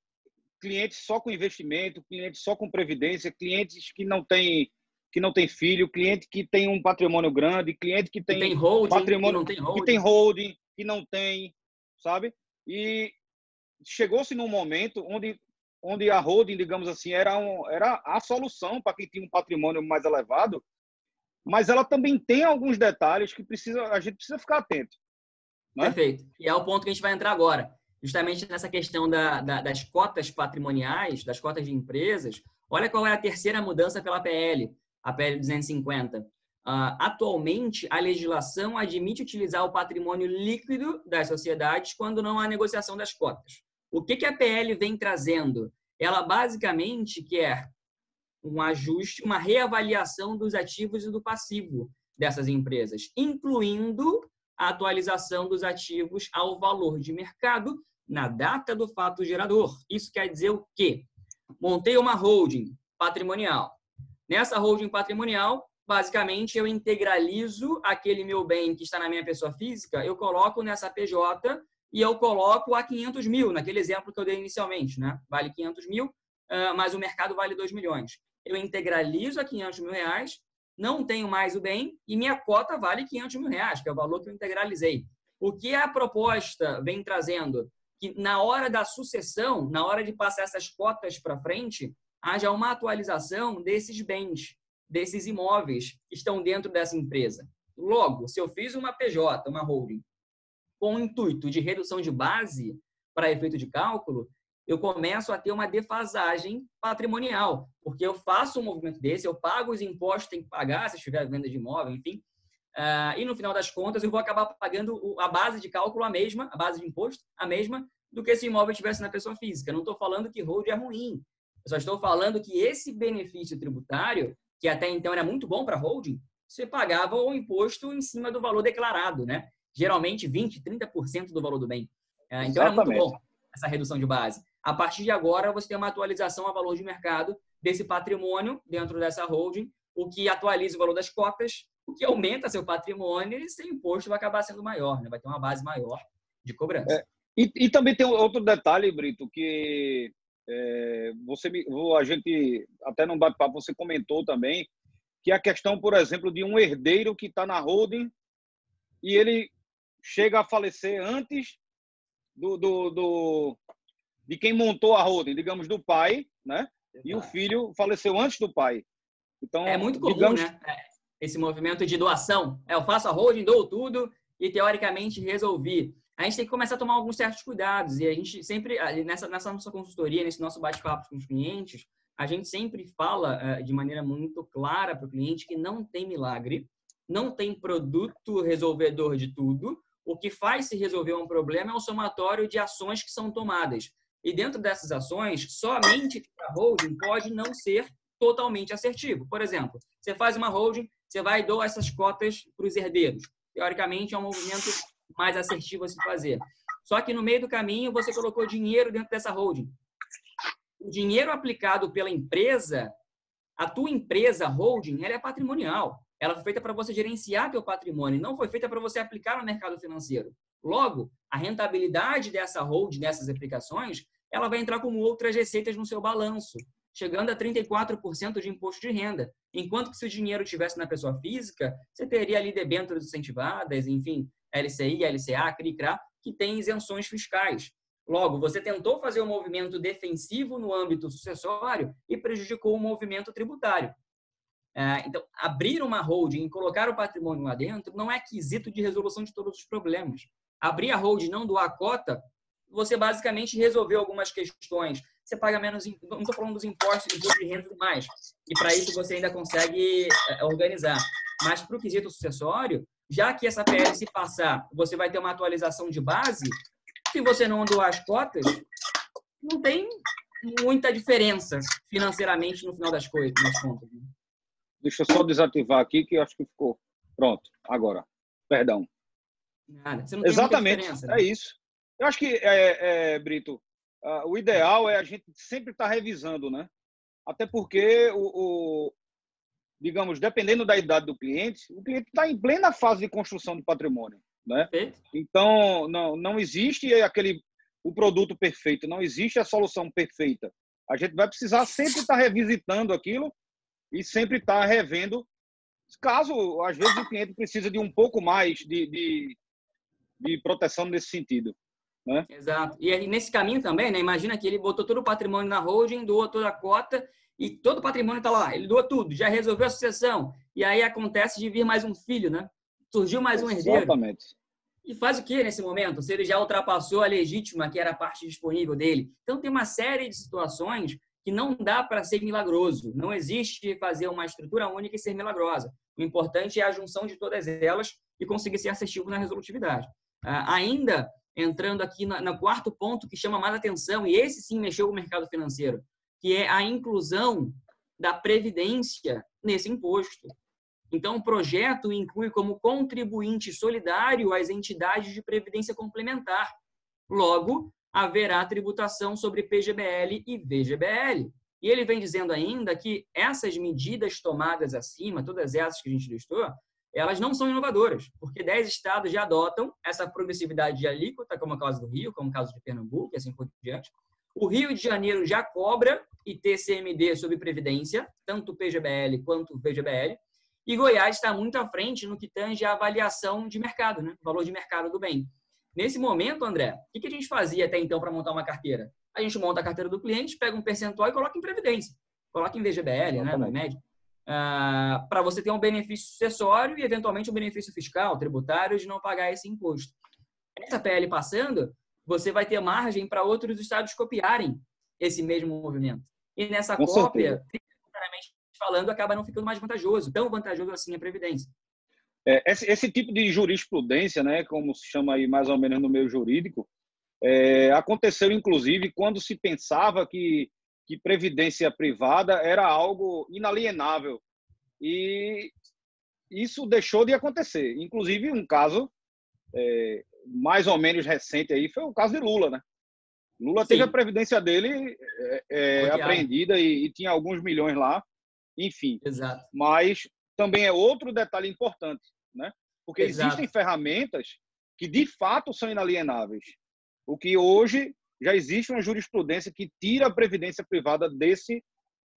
clientes só com investimento, clientes só com previdência, clientes que não têm filho, cliente que tem um patrimônio grande, cliente que tem holding, patrimônio, que tem holding, que não tem, sabe? E chegou-se num momento onde a holding, digamos assim, era a solução para quem tinha um patrimônio mais elevado, mas ela também tem alguns detalhes que a gente precisa ficar atento. Né? Perfeito. E é o ponto que a gente vai entrar agora. Justamente nessa questão das cotas patrimoniais, das cotas de empresas. Olha qual é a terceira mudança pela PL, a PL 250. Atualmente, a legislação admite utilizar o patrimônio líquido das sociedades quando não há negociação das cotas. O que a PL vem trazendo? Ela basicamente quer um ajuste, uma reavaliação dos ativos e do passivo dessas empresas, incluindo a atualização dos ativos ao valor de mercado na data do fato gerador. Isso quer dizer o quê? Montei uma holding patrimonial. Nessa holding patrimonial, basicamente, eu integralizo aquele meu bem que está na minha pessoa física, eu coloco nessa PJ e eu coloco a 500 mil, naquele exemplo que eu dei inicialmente, né? Vale 500 mil, mas o mercado vale 2 milhões. Eu integralizo a 500 mil reais, não tenho mais o bem e minha cota vale 500 mil reais, que é o valor que eu integralizei. O que a proposta vem trazendo? Que na hora da sucessão, na hora de passar essas cotas para frente, haja uma atualização desses bens, desses imóveis que estão dentro dessa empresa. Logo, se eu fiz uma PJ, uma holding, com o intuito de redução de base para efeito de cálculo, eu começo a ter uma defasagem patrimonial, porque eu faço um movimento desse, eu pago os impostos que tenho que pagar, se estiver venda de imóvel, enfim, e no final das contas eu vou acabar pagando a base de cálculo a mesma, a base de imposto a mesma do que se o imóvel estivesse na pessoa física. Não estou falando que holding é ruim, eu só estou falando que esse benefício tributário, que até então era muito bom para holding, você pagava o imposto em cima do valor declarado, né? Geralmente 20%, 30% do valor do bem. Então era muito bom essa redução de base. A partir de agora, você tem uma atualização a valor de mercado desse patrimônio dentro dessa holding, o que atualiza o valor das cotas, o que aumenta seu patrimônio e seu imposto vai acabar sendo maior, né? Vai ter uma base maior de cobrança. E também tem outro detalhe, Brito, que a gente, até no bate-papo, você comentou também, que é a questão, por exemplo, de um herdeiro que está na holding e ele chega a falecer antes de quem montou a holding, digamos, do pai, né? Exato. E o filho faleceu antes do pai. Então, é muito comum, né? Esse movimento de doação. Eu faço a holding, dou tudo e, teoricamente, resolvi. A gente tem que começar a tomar alguns certos cuidados. E a gente sempre, nessa nossa consultoria, nesse nosso bate-papo com os clientes, a gente sempre fala de maneira muito clara para o cliente que não tem milagre, não tem produto resolvedor de tudo. O que faz se resolver um problema é um somatório de ações que são tomadas. E dentro dessas ações, somente a holding pode não ser totalmente assertivo. Por exemplo, você faz uma holding, você vai e doa essas cotas para os herdeiros. Teoricamente, é um movimento mais assertivo a se fazer. Só que no meio do caminho, você colocou dinheiro dentro dessa holding. O dinheiro aplicado pela empresa A tua empresa holding, ela é patrimonial. Ela foi feita para você gerenciar teu patrimônio, não foi feita para você aplicar no mercado financeiro. Logo, a rentabilidade dessa holding, dessas aplicações, ela vai entrar como outras receitas no seu balanço, chegando a 34% de imposto de renda. Enquanto que se o dinheiro estivesse na pessoa física, você teria ali debêntures incentivadas, enfim, LCI, LCA, CRI-CRA, que tem isenções fiscais. Logo, você tentou fazer um movimento defensivo no âmbito sucessório e prejudicou o movimento tributário. Então, abrir uma holding e colocar o patrimônio lá dentro não é quesito de resolução de todos os problemas. Abrir a holding e não doar a cota, você basicamente resolveu algumas questões. Você paga menos, não estou falando dos impostos de renda e tudo mais, e para isso você ainda consegue organizar. Mas para o quesito sucessório, já que essa PL se passar, você vai ter uma atualização de base, se você não doar as cotas, não tem muita diferença financeiramente no final das coisas, nas contas. Deixa eu só desativar aqui, que eu acho que ficou pronto. Agora, perdão. Nada. Você não tem Exatamente, muita diferença, né? É isso. Eu acho que, Brito, o ideal é a gente sempre estar revisando, né? Até porque, digamos, dependendo da idade do cliente, o cliente está em plena fase de construção de patrimônio, né? Perfeito. Então, não existe o produto perfeito, não existe a solução perfeita. A gente vai precisar sempre estar revisitando aquilo e sempre estar revendo. Caso, às vezes, o cliente precisa de um pouco mais de proteção nesse sentido, né? Exato. E aí, nesse caminho também, né? Imagina que ele botou todo o patrimônio na holding, doou toda a cota e todo o patrimônio está lá. Ele doou tudo, já resolveu a sucessão. E aí acontece de vir mais um filho, né? Surgiu mais um herdeiro. Exatamente. E faz o que nesse momento? Se ele já ultrapassou a legítima, que era a parte disponível dele. Então, tem uma série de situações que não dá para ser milagroso. Não existe fazer uma estrutura única e ser milagrosa. O importante é a junção de todas elas e conseguir ser assertivo na resolutividade. Ainda entrando aqui no quarto ponto que chama mais atenção, e esse sim mexeu com o mercado financeiro, que é a inclusão da previdência nesse imposto. Então, o projeto inclui como contribuinte solidário as entidades de previdência complementar. Logo, haverá tributação sobre PGBL e VGBL. E ele vem dizendo ainda que essas medidas tomadas acima, todas essas que a gente listou, elas não são inovadoras, porque 10 estados já adotam essa progressividade de alíquota, como é o caso do Rio, como é o caso de Pernambuco, e assim por diante. O Rio de Janeiro já cobra ITCMD sobre previdência, tanto PGBL quanto VGBL, e Goiás está muito à frente no que tange a avaliação de mercado, né? O valor de mercado do bem. Nesse momento, André, o que a gente fazia até então para montar uma carteira? A gente monta a carteira do cliente, pega um percentual e coloca em previdência. Coloca em VGBL, né, na média. Para você ter um benefício sucessório e, eventualmente, um benefício fiscal, tributário, de não pagar esse imposto. Essa PL passando, você vai ter margem para outros estados copiarem esse mesmo movimento. E nessa cópia, tributariamente falando, acaba não ficando mais vantajoso. Tão vantajoso assim a previdência. Esse tipo de jurisprudência, né, como se chama aí mais ou menos no meio jurídico, aconteceu, inclusive, quando se pensava que previdência privada era algo inalienável. E isso deixou de acontecer. Inclusive, um caso mais ou menos recente aí foi o caso de Lula, né? Lula teve a previdência dele apreendida e tinha alguns milhões lá, enfim. Exato. Mas também é outro detalhe importante, né? Porque existem ferramentas que de fato são inalienáveis. O que hoje já existe uma jurisprudência que tira a previdência privada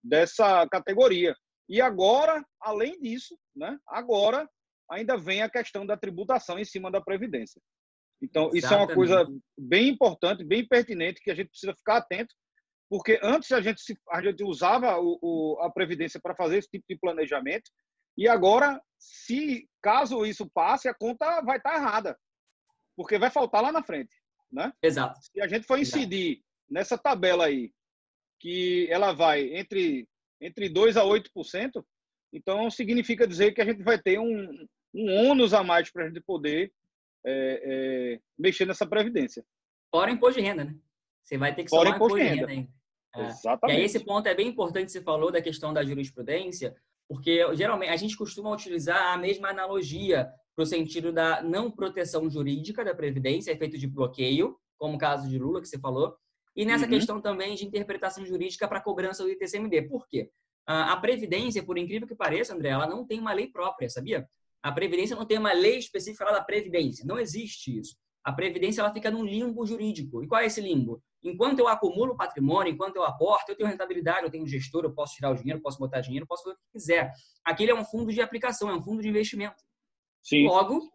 dessa categoria. E agora, além disso, né? Agora ainda vem a questão da tributação em cima da previdência. Então, isso é uma coisa bem importante, bem pertinente, que a gente precisa ficar atento, porque antes a gente usava a previdência para fazer esse tipo de planejamento, e agora, caso isso passe, a conta vai estar errada, porque vai faltar lá na frente, né? Exato. Se a gente for incidir nessa tabela aí, que ela vai entre 2% a 8%, então significa dizer que a gente vai ter um ônus a mais para a gente poder mexer nessa previdência. Fora imposto de renda, né? Você vai ter que somar imposto de renda ainda. Exatamente. E aí esse ponto é bem importante, você falou da questão da jurisprudência, porque geralmente a gente costuma utilizar a mesma analogia para o sentido da não proteção jurídica da previdência, efeito de bloqueio, como o caso de Lula que você falou, e nessa questão também de interpretação jurídica para a cobrança do ITCMD. Por quê? A Previdência, por incrível que pareça, André, ela não tem uma lei própria, sabia? A Previdência não tem uma lei específica da Previdência. Não existe isso. A Previdência ela fica num limbo jurídico. E qual é esse limbo? Enquanto eu acumulo patrimônio, enquanto eu aporto, eu tenho rentabilidade, eu tenho gestor, eu posso tirar o dinheiro, posso botar dinheiro, posso fazer o que quiser. Aquele é um fundo de aplicação, é um fundo de investimento. Sim. Logo,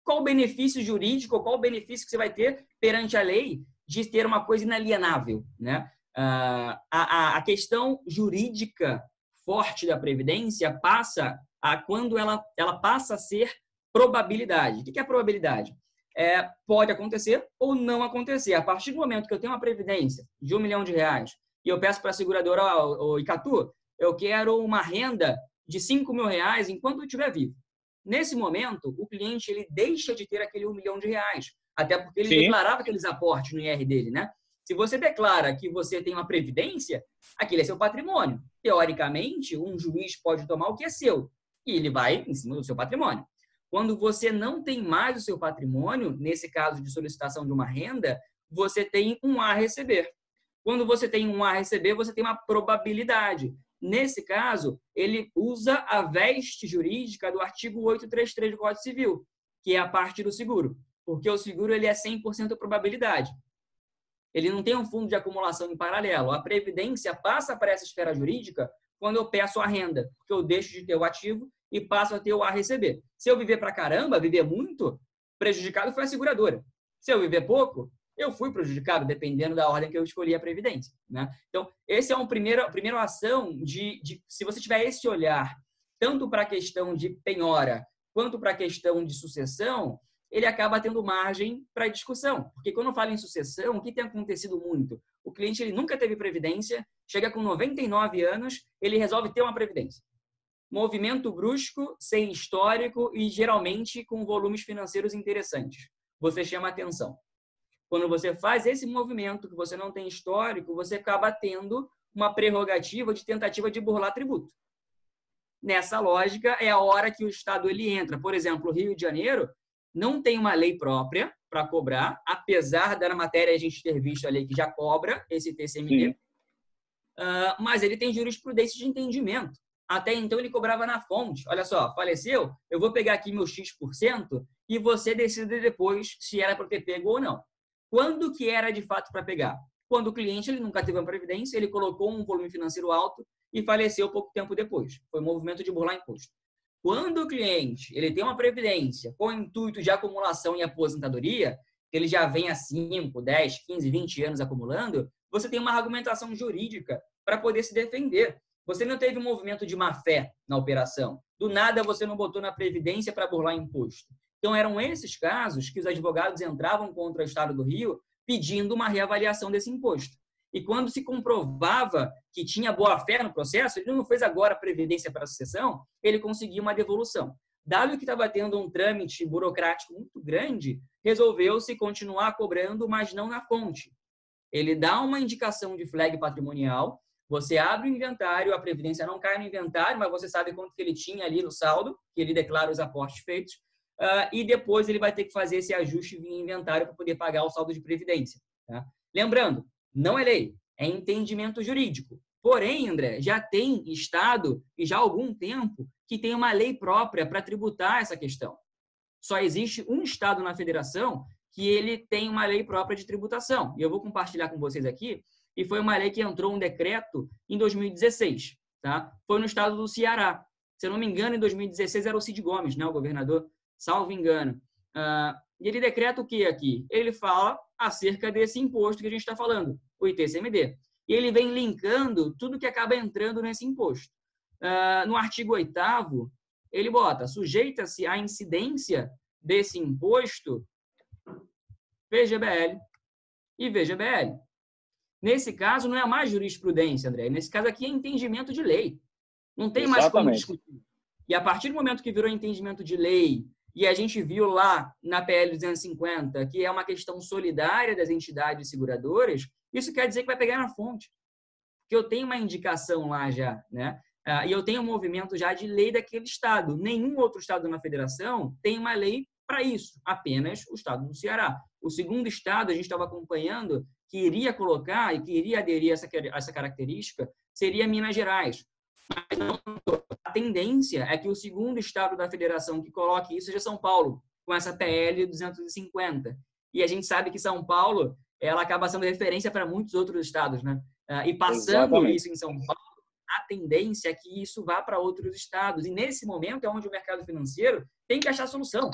qual o benefício jurídico, qual o benefício que você vai ter perante a lei de ter uma coisa inalienável, né? A questão jurídica forte da Previdência passa quando ela passa a ser probabilidade. O que é probabilidade? Pode acontecer ou não acontecer. A partir do momento que eu tenho uma Previdência de R$1 milhão e eu peço para a seguradora, Icatu, eu quero uma renda de R$5 mil enquanto eu estiver vivo. Nesse momento, o cliente ele deixa de ter aquele R$1 milhão, até porque ele declarava aqueles aportes no IR dele, né? Se você declara que você tem uma previdência, aquele é seu patrimônio. Teoricamente, um juiz pode tomar o que é seu e ele vai em cima do seu patrimônio. Quando você não tem mais o seu patrimônio, nesse caso de solicitação de uma renda, você tem um a receber. Quando você tem um a receber, você tem uma probabilidade. Nesse caso, ele usa a veste jurídica do artigo 833 do Código Civil, que é a parte do seguro, porque o seguro ele é 100% probabilidade. Ele não tem um fundo de acumulação em paralelo. A previdência passa para essa esfera jurídica quando eu peço a renda, porque eu deixo de ter o ativo e passo a ter o a receber. Se eu viver pra caramba, viver muito, prejudicado foi a seguradora. Se eu viver pouco, eu fui prejudicado, dependendo da ordem que eu escolhi a previdência, né? Então, esse é a primeira ação se você tiver esse olhar, tanto para a questão de penhora, quanto para a questão de sucessão, ele acaba tendo margem para discussão. Porque quando eu falo em sucessão, o que tem acontecido muito? O cliente ele nunca teve previdência, chega com 99 anos, ele resolve ter uma previdência. Movimento brusco, sem histórico e geralmente com volumes financeiros interessantes. Você chama atenção. Quando você faz esse movimento, que você não tem histórico, você acaba tendo uma prerrogativa de tentativa de burlar tributo. Nessa lógica, é a hora que o Estado ele entra. Por exemplo, o Rio de Janeiro não tem uma lei própria para cobrar, apesar da matéria a gente ter visto a lei que já cobra esse TCMD, mas ele tem jurisprudência de entendimento. Até então, ele cobrava na fonte. Olha só, faleceu, eu vou pegar aqui meu X% e você decide depois se era para ter pego ou não. Quando que era de fato para pegar? Quando o cliente ele nunca teve uma previdência, ele colocou um volume financeiro alto e faleceu pouco tempo depois. Foi um movimento de burlar imposto. Quando o cliente ele tem uma previdência com o intuito de acumulação e aposentadoria, ele já vem há 5, 10, 15, 20 anos acumulando, você tem uma argumentação jurídica para poder se defender. Você não teve um movimento de má-fé na operação. Do nada, você não botou na previdência para burlar imposto. Então, eram esses casos que os advogados entravam contra o Estado do Rio pedindo uma reavaliação desse imposto. E quando se comprovava que tinha boa-fé no processo, ele não fez agora a previdência para a sucessão, ele conseguia uma devolução. Dado que estava tendo um trâmite burocrático muito grande, resolveu-se continuar cobrando, mas não na fonte. Ele dá uma indicação de flag patrimonial, você abre o inventário, a previdência não cai no inventário, mas você sabe quanto que ele tinha ali no saldo, que ele declara os aportes feitos, e depois ele vai ter que fazer esse ajuste via inventário para poder pagar o saldo de previdência. Tá? Lembrando, não é lei, é entendimento jurídico. Porém, André, já tem Estado, e já há algum tempo, que tem uma lei própria para tributar essa questão. Só existe um Estado na federação que ele tem uma lei própria de tributação. E eu vou compartilhar com vocês aqui, e foi uma lei que entrou um decreto em 2016. Tá? Foi no estado do Ceará. Se eu não me engano, em 2016 era o Cid Gomes, né, o governador, salvo engano. E ele decreta o que aqui? Ele fala acerca desse imposto que a gente está falando, o ITCMD. E ele vem linkando tudo que acaba entrando nesse imposto. No artigo 8º, ele bota, sujeita-se à incidência desse imposto PGBL e VGBL. Nesse caso, não é mais jurisprudência, André. Nesse caso aqui é entendimento de lei. Não tem mais como discutir. E a partir do momento que virou entendimento de lei, e a gente viu lá na PL 250, que é uma questão solidária das entidades seguradoras, isso quer dizer que vai pegar na fonte. Porque eu tenho uma indicação lá já, né? E eu tenho um movimento já de lei daquele estado. Nenhum outro estado na federação tem uma lei para isso, apenas o estado do Ceará. O segundo estado, a gente estava acompanhando, que iria colocar e que iria aderir a essa característica, seria Minas Gerais. A tendência é que o segundo estado da federação que coloque isso seja São Paulo, com essa PL 250. E a gente sabe que São Paulo, ela acaba sendo referência para muitos outros estados, né? E passando Exatamente. isso em São Paulo, a tendência é que isso vá para outros estados. E nesse momento é onde o mercado financeiro tem que achar solução.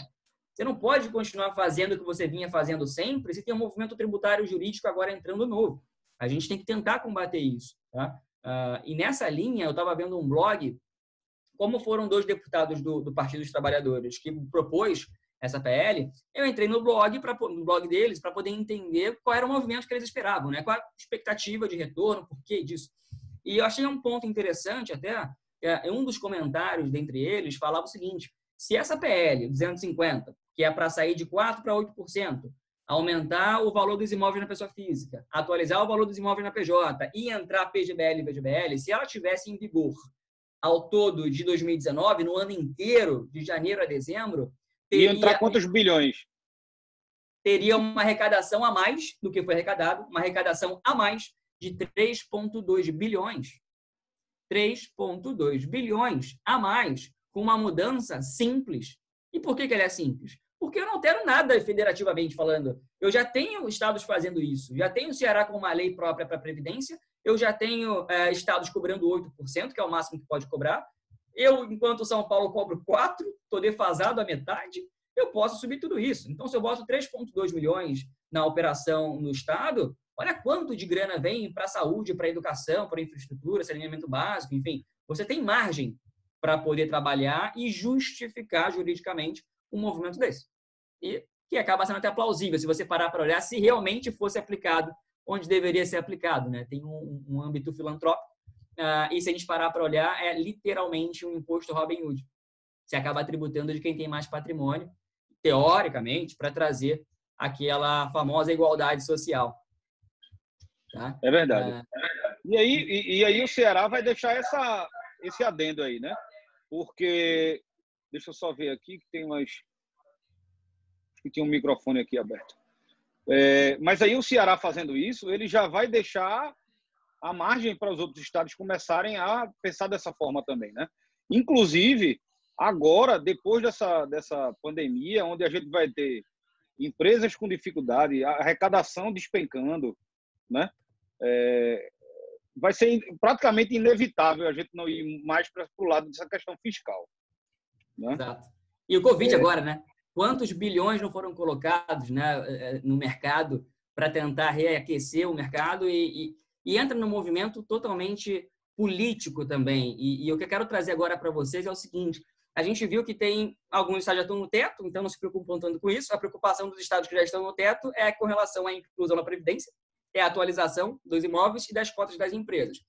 Você não pode continuar fazendo o que você vinha fazendo sempre se tem um movimento tributário jurídico agora entrando novo. A gente tem que tentar combater isso, tá? E nessa linha, eu estava vendo um blog, como foram 2 deputados do Partido dos Trabalhadores que propôs essa PL, eu entrei no blog deles para poder entender qual era o movimento que eles esperavam, né? Qual a expectativa de retorno, por que disso. E eu achei um ponto interessante até, um dos comentários dentre eles falava o seguinte: se essa PL 250, que é para sair de 4% para 8%, aumentar o valor dos imóveis na pessoa física, atualizar o valor dos imóveis na PJ e entrar PGBL e VGBL, se ela tivesse em vigor ao todo de 2019, no ano inteiro, de janeiro a dezembro, E entrar quantos bilhões? Teria uma arrecadação a mais do que foi arrecadado, uma arrecadação a mais de 3,2 bilhões. 3,2 bilhões a mais, com uma mudança simples. E por que ela é simples? Porque eu não altero nada federativamente falando. Eu já tenho estados fazendo isso. Já tenho o Ceará com uma lei própria para a Previdência. Eu já tenho estados cobrando 8%, que é o máximo que pode cobrar. Eu, enquanto São Paulo, cobro 4%, estou defasado a metade. Eu posso subir tudo isso. Então, se eu boto 3,2 milhões na operação no estado, olha quanto de grana vem para a saúde, para a educação, para a infraestrutura, saneamento básico, enfim. Você tem margem para poder trabalhar e justificar juridicamente um movimento desse. E que acaba sendo até plausível, se você parar para olhar, se realmente fosse aplicado onde deveria ser aplicado, né? Tem um âmbito filantrópico, e se a gente parar para olhar, é literalmente um imposto Robin Hood. Você acaba tributando de quem tem mais patrimônio, teoricamente, para trazer aquela famosa igualdade social. Tá? É verdade. E aí o Ceará vai deixar esse adendo aí, né? Porque, deixa eu só ver aqui, que tem umas... que tem um microfone aqui aberto. Mas aí o Ceará fazendo isso, ele já vai deixar a margem para os outros estados começarem a pensar dessa forma também, né? Inclusive, agora, depois dessa pandemia, onde a gente vai ter empresas com dificuldade, a arrecadação despencando, né? Vai ser praticamente inevitável a gente não ir mais para o lado dessa questão fiscal, né? Exato. E o Covid agora, né? Quantos bilhões não foram colocados, né, no mercado para tentar reaquecer o mercado e entra num movimento totalmente político também. E o que eu quero trazer agora para vocês é o seguinte: a gente viu que tem alguns estados já estão no teto, então não se preocupam tanto com isso. A preocupação dos estados que já estão no teto é com relação à inclusão na Previdência, é a atualização dos imóveis e das cotas das empresas.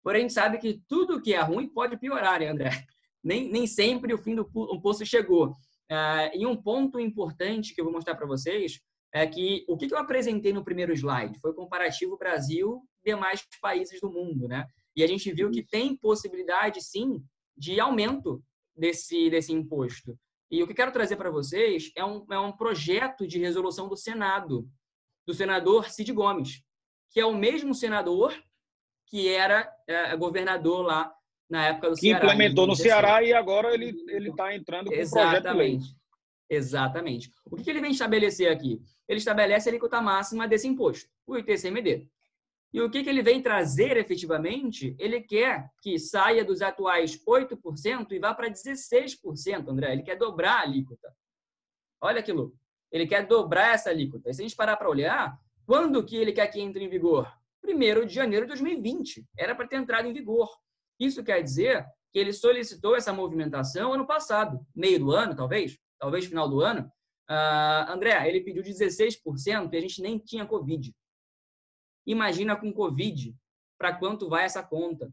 Porém, a gente sabe que tudo que é ruim pode piorar, né, André? Nem sempre o fim do poço chegou. E um ponto importante que eu vou mostrar para vocês é que o que eu apresentei no primeiro slide foi o comparativo Brasil e demais países do mundo, né? E a gente viu que tem possibilidade, sim, de aumento desse imposto. E o que eu quero trazer para vocês é um projeto de resolução do Senado, do senador Cid Gomes, que é o mesmo senador que era governador lá na época do Ceará. Que implementou no Ceará e agora ele está entrando com um projeto de lei. Exatamente. O que ele vem estabelecer aqui? Ele estabelece a alíquota máxima desse imposto, o ITCMD. E o que ele vem trazer efetivamente? Ele quer que saia dos atuais 8% e vá para 16%, André. Ele quer dobrar a alíquota. Olha que louco. Ele quer dobrar essa alíquota. E se a gente parar para olhar, quando que ele quer que entre em vigor? 1º de janeiro de 2020. Era para ter entrado em vigor. Isso quer dizer que ele solicitou essa movimentação ano passado, meio do ano, talvez final do ano. André, ele pediu 16% e a gente nem tinha Covid. Imagina com Covid para quanto vai essa conta.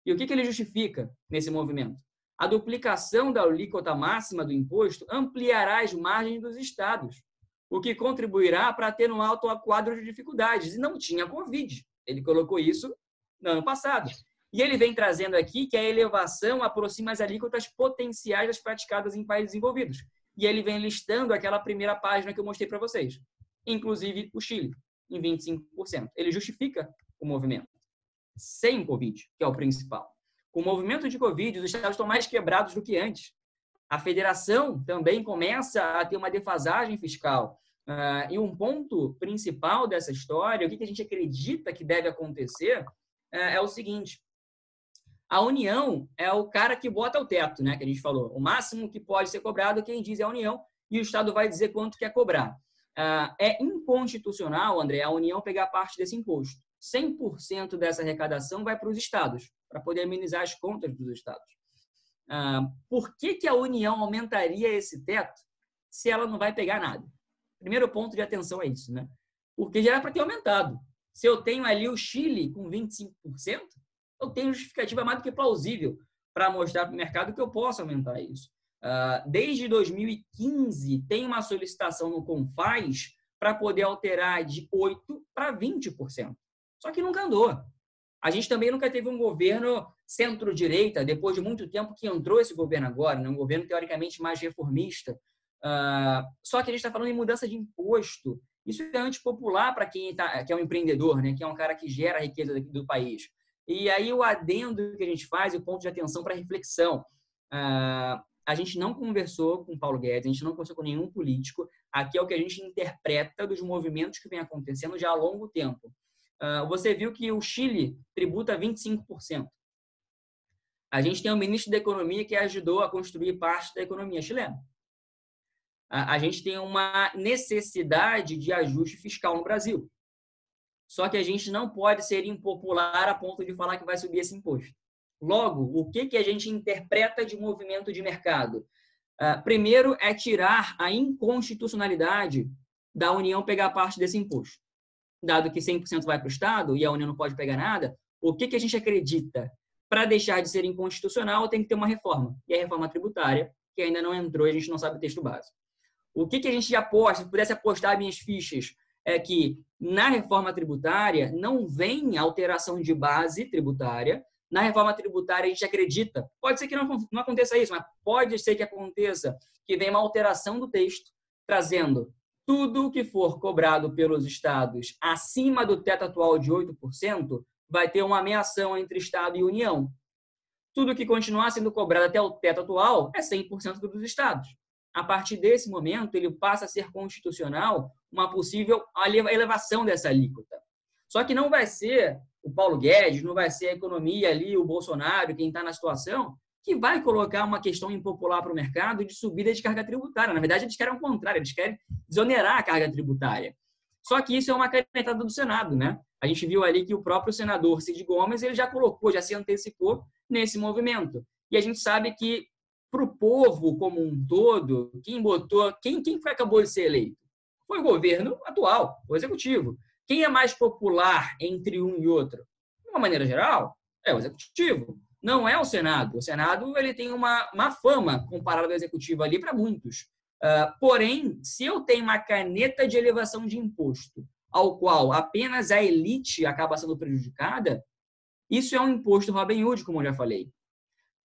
E o que ele justifica nesse movimento? A duplicação da alíquota máxima do imposto ampliará as margens dos estados, o que contribuirá para ter um alto quadro de dificuldades. E não tinha Covid. Ele colocou isso no ano passado. E ele vem trazendo aqui que a elevação aproxima as alíquotas potenciais das praticadas em países desenvolvidos. E ele vem listando aquela primeira página que eu mostrei para vocês, inclusive o Chile, em 25%. Ele justifica o movimento, sem Covid, que é o principal. Com o movimento de Covid, os estados estão mais quebrados do que antes. A federação também começa a ter uma defasagem fiscal. E um ponto principal dessa história, o que a gente acredita que deve acontecer, é o seguinte: a União é o cara que bota o teto, né, que a gente falou. O máximo que pode ser cobrado, quem diz é a União, e o Estado vai dizer quanto quer cobrar. É inconstitucional, André, a União pegar parte desse imposto. 100% dessa arrecadação vai para os estados, para poder amenizar as contas dos estados. Por que a União aumentaria esse teto se ela não vai pegar nada? Primeiro ponto de atenção é isso, né? Porque já era para ter aumentado. Se eu tenho ali o Chile com 25%, eu tenho justificativa mais do que plausível para mostrar para o mercado que eu posso aumentar isso. Desde 2015, tem uma solicitação no CONFAS para poder alterar de 8% para 20%. Só que nunca andou. A gente também nunca teve um governo centro-direita, depois de muito tempo que entrou esse governo agora, né? Um governo teoricamente mais reformista. Só que a gente está falando em mudança de imposto. Isso é antipopular para quem que é um empreendedor, né? Que é um cara que gera a riqueza do país. E aí o adendo que a gente faz, o ponto de atenção para reflexão. A gente não conversou com o Paulo Guedes, a gente não conversou com nenhum político. Aqui é o que a gente interpreta dos movimentos que vem acontecendo já há longo tempo. Você viu que o Chile tributa 25%. A gente tem um ministro da Economia que ajudou a construir parte da economia chilena. A gente tem uma necessidade de ajuste fiscal no Brasil. Só que a gente não pode ser impopular a ponto de falar que vai subir esse imposto. Logo, o que a gente interpreta de movimento de mercado? Primeiro é tirar a inconstitucionalidade da União pegar parte desse imposto. Dado que 100% vai para o Estado e a União não pode pegar nada, o que a gente acredita? Para deixar de ser inconstitucional, tem que ter uma reforma. E a reforma tributária, que ainda não entrou e a gente não sabe o texto base. O que a gente aposta, se pudesse apostar minhas fichas, é que na reforma tributária não vem alteração de base tributária. Na reforma tributária a gente acredita, pode ser que não aconteça isso, mas pode ser que aconteça que venha uma alteração do texto, trazendo tudo que for cobrado pelos estados acima do teto atual de 8%, vai ter uma ameação entre Estado e União. Tudo que continuar sendo cobrado até o teto atual é 100% dos estados. A partir desse momento, ele passa a ser constitucional uma possível elevação dessa alíquota. Só que não vai ser o Paulo Guedes, não vai ser a economia ali, o Bolsonaro, quem está na situação, que vai colocar uma questão impopular para o mercado de subida de carga tributária. Na verdade, eles querem o contrário, eles querem desonerar a carga tributária. Só que isso é uma canetada do Senado, né? A gente viu ali que o próprio senador Cid Gomes ele já colocou, já se antecipou nesse movimento. E a gente sabe que para o povo como um todo, quem acabou de ser eleito? Foi o governo atual, o executivo. Quem é mais popular entre um e outro? De uma maneira geral, é o executivo. Não é o Senado. O Senado ele tem uma má fama comparado ao executivo ali para muitos. Porém, se eu tenho uma caneta de elevação de imposto, ao qual apenas a elite acaba sendo prejudicada, isso é um imposto Robin Hood, como eu já falei.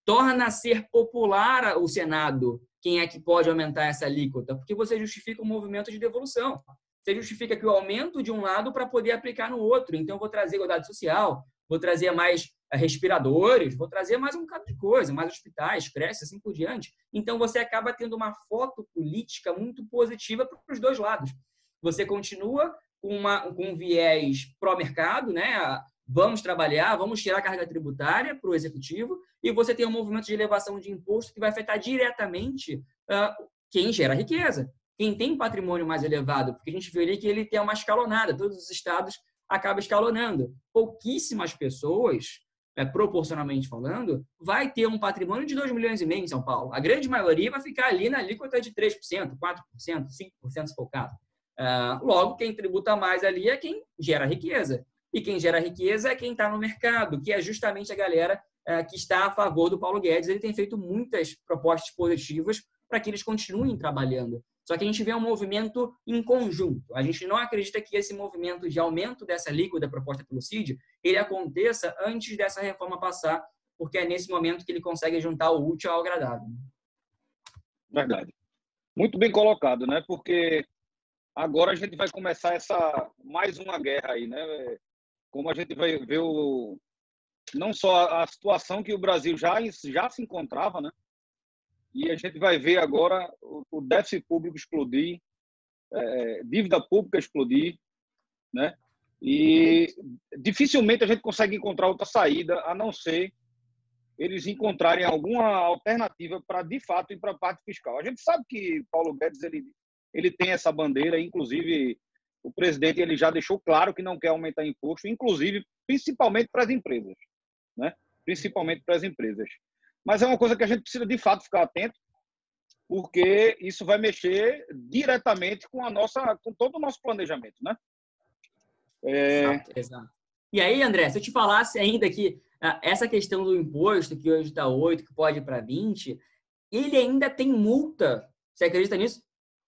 Torna a ser popular o Senado quem é que pode aumentar essa alíquota, porque você justifica um movimento de devolução. Você justifica que o aumento de um lado para poder aplicar no outro. Então, eu vou trazer igualdade social, vou trazer mais respiradores, vou trazer mais um bocado de coisa, mais hospitais, creches, assim por diante. Então, você acaba tendo uma foto política muito positiva para os dois lados. Você continua com um viés pró-mercado, né? Vamos trabalhar, vamos tirar a carga tributária para o executivo, e você tem um movimento de elevação de imposto que vai afetar diretamente quem gera riqueza, quem tem patrimônio mais elevado, porque a gente vê ali que ele tem uma escalonada, todos os estados acabam escalonando. Pouquíssimas pessoas, proporcionalmente falando, vai ter um patrimônio de 2,5 milhões em São Paulo. A grande maioria vai ficar ali na alíquota de 3%, 4%, 5% se for o caso. Logo, quem tributa mais ali é quem gera riqueza. E quem gera riqueza é quem está no mercado, que é justamente a galera que está a favor do Paulo Guedes. Ele tem feito muitas propostas positivas para que eles continuem trabalhando. Só que a gente vê um movimento em conjunto. A gente não acredita que esse movimento de aumento dessa alíquota proposta pelo Cid, ele aconteça antes dessa reforma passar, porque é nesse momento que ele consegue juntar o útil ao agradável. Verdade. Muito bem colocado, né? Porque agora a gente vai começar mais uma guerra aí, né? Como a gente vai ver não só a situação que o Brasil já se encontrava, né? E a gente vai ver agora o déficit público explodir, dívida pública explodir, né? E dificilmente a gente consegue encontrar outra saída a não ser eles encontrarem alguma alternativa para, de fato, ir para a parte fiscal. A gente sabe que Paulo Guedes ele tem essa bandeira, inclusive o presidente ele já deixou claro que não quer aumentar imposto, inclusive, principalmente para as empresas, né? Principalmente para as empresas. Mas é uma coisa que a gente precisa, de fato, ficar atento, porque isso vai mexer diretamente com todo o nosso planejamento, né? Exato. E aí, André, se eu te falasse ainda que essa questão do imposto, que hoje está 8, que pode ir para 20, ele ainda tem multa. Você acredita nisso?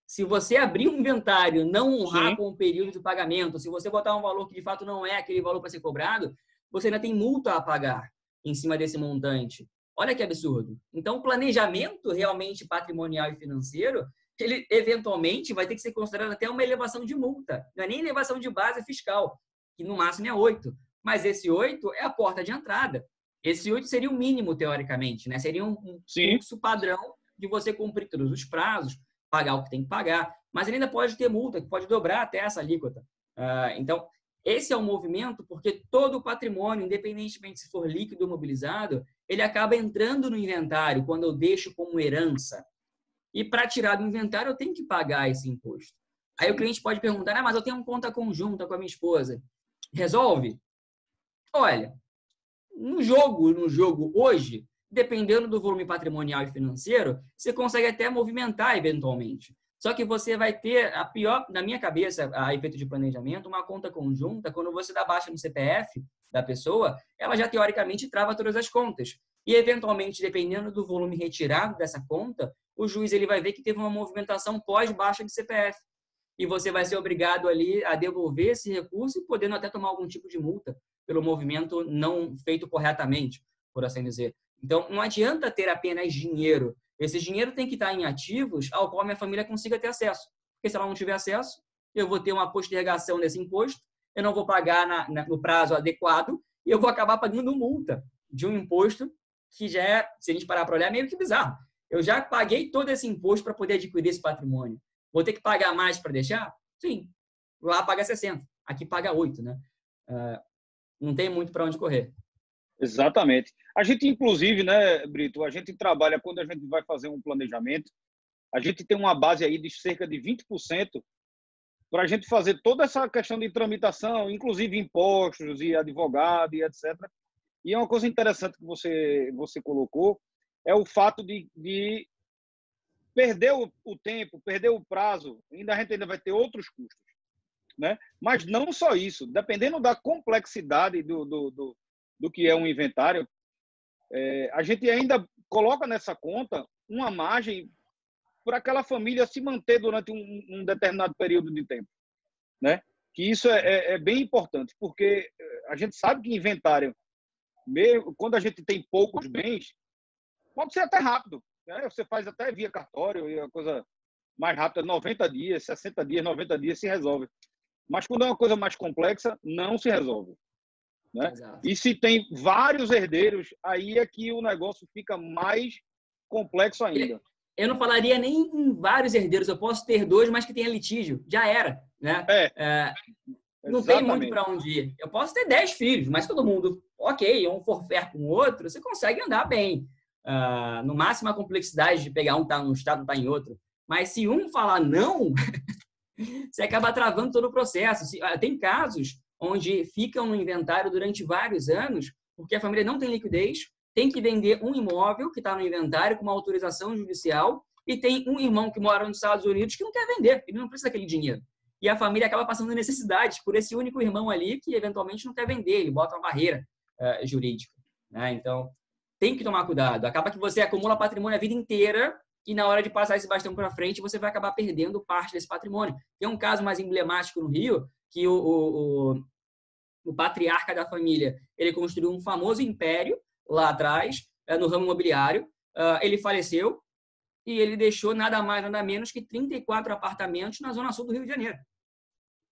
Se você abrir um inventário, não honrar com o período de pagamento, se você botar um valor que de fato não é aquele valor para ser cobrado, você ainda tem multa a pagar em cima desse montante. Olha que absurdo. Então, o planejamento realmente patrimonial e financeiro, ele eventualmente vai ter que ser considerado até uma elevação de multa. Não é nem elevação de base fiscal, que no máximo é 8. Mas esse 8 é a porta de entrada. Esse 8 seria o mínimo, teoricamente, né? Seria um fluxo padrão de você cumprir todos os prazos, pagar o que tem que pagar, mas ele ainda pode ter multa, que pode dobrar até essa alíquota. Então, esse é um movimento porque todo o patrimônio, independentemente se for líquido ou mobilizado, ele acaba entrando no inventário quando eu deixo como herança. E para tirar do inventário, eu tenho que pagar esse imposto. Aí o cliente pode perguntar, mas eu tenho uma conta conjunta com a minha esposa. Resolve? Olha, no jogo hoje, dependendo do volume patrimonial e financeiro, você consegue até movimentar eventualmente. Só que você vai ter a pior, na minha cabeça, a efeito de planejamento, uma conta conjunta, quando você dá baixa no CPF da pessoa, ela já teoricamente trava todas as contas. E eventualmente, dependendo do volume retirado dessa conta, o juiz ele vai ver que teve uma movimentação pós-baixa de CPF. E você vai ser obrigado ali a devolver esse recurso, podendo até tomar algum tipo de multa pelo movimento não feito corretamente, por assim dizer. Então, não adianta ter apenas dinheiro. Esse dinheiro tem que estar em ativos ao qual minha família consiga ter acesso. Porque se ela não tiver acesso, eu vou ter uma postergação desse imposto, eu não vou pagar no prazo adequado e eu vou acabar pagando multa de um imposto que já é, se a gente parar para olhar, meio que bizarro. Eu já paguei todo esse imposto para poder adquirir esse patrimônio. Vou ter que pagar mais para deixar? Sim. Lá paga 60, aqui paga 8, né? Não tem muito para onde correr. Exatamente. A gente, inclusive, né, Brito, a gente trabalha, quando a gente vai fazer um planejamento, a gente tem uma base aí de cerca de 20% para a gente fazer toda essa questão de tramitação, inclusive impostos e advogado e etc. E é uma coisa interessante que você colocou, é o fato de perder o tempo, perder o prazo, a gente ainda vai ter outros custos, né? Mas não só isso, dependendo da complexidade do que é um inventário, a gente ainda coloca nessa conta uma margem para aquela família se manter durante um determinado período de tempo, né? Que isso é bem importante, porque a gente sabe que inventário, mesmo quando a gente tem poucos bens, pode ser até rápido, né? Você faz até via cartório e a coisa mais rápida, 90 dias, 60 dias, 90 dias se resolve. Mas quando é uma coisa mais complexa, não se resolve, né? E se tem vários herdeiros, aí é que o negócio fica mais complexo ainda. Eu não falaria nem em vários herdeiros. Eu posso ter 2, mas que tenha litígio. Já era, né? Não tem muito para onde ir. Eu posso ter 10 filhos, mas todo mundo, ok, um for fair com o outro, você consegue andar bem. No máximo, a complexidade de pegar um tá num estado, tá em outro. Mas se um falar não, você acaba travando todo o processo. Tem casos onde ficam no inventário durante vários anos, porque a família não tem liquidez, tem que vender um imóvel que está no inventário com uma autorização judicial e tem um irmão que mora nos Estados Unidos que não quer vender, ele não precisa daquele dinheiro. E a família acaba passando necessidades por esse único irmão ali que eventualmente não quer vender, ele bota uma barreira jurídica, né? Então, tem que tomar cuidado. Acaba que você acumula patrimônio a vida inteira e na hora de passar esse bastão para frente, você vai acabar perdendo parte desse patrimônio. Tem um caso mais emblemático no Rio, que o patriarca da família, ele construiu um famoso império lá atrás, no ramo imobiliário. Ele faleceu e ele deixou nada mais, nada menos que 34 apartamentos na zona sul do Rio de Janeiro.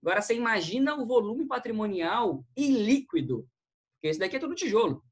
Agora, você imagina o volume patrimonial ilíquido, porque esse daqui é tudo tijolo.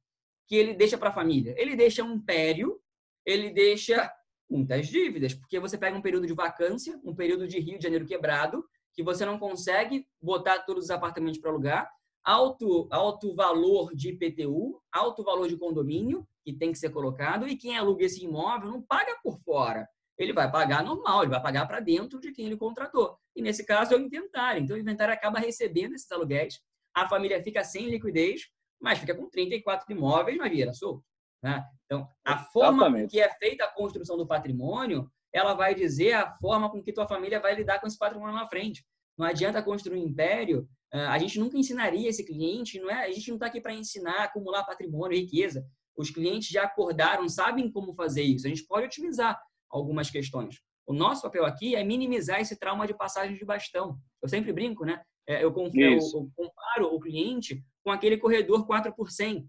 que ele deixa para a família? Ele deixa um império, ele deixa muitas dívidas, porque você pega um período de vacância, um período de Rio de Janeiro quebrado, que você não consegue botar todos os apartamentos para alugar, alto valor de IPTU, alto valor de condomínio, que tem que ser colocado, e quem aluga esse imóvel não paga por fora. Ele vai pagar normal, ele vai pagar para dentro de quem ele contratou. E nesse caso é o inventário. Então o inventário acaba recebendo esses aluguéis, a família fica sem liquidez, mas fica com 34 imóveis na vieira solto. Né? Então, a forma com que é feita a construção do patrimônio, ela vai dizer a forma com que tua família vai lidar com esse patrimônio na frente. Não adianta construir um império. A gente nunca ensinaria esse cliente, não é? A gente não está aqui para ensinar, acumular patrimônio, riqueza. Os clientes já acordaram, sabem como fazer isso. A gente pode otimizar algumas questões. O nosso papel aqui é minimizar esse trauma de passagem de bastão. Eu sempre brinco, né? Eu comparo o cliente com aquele corredor 4 por 100.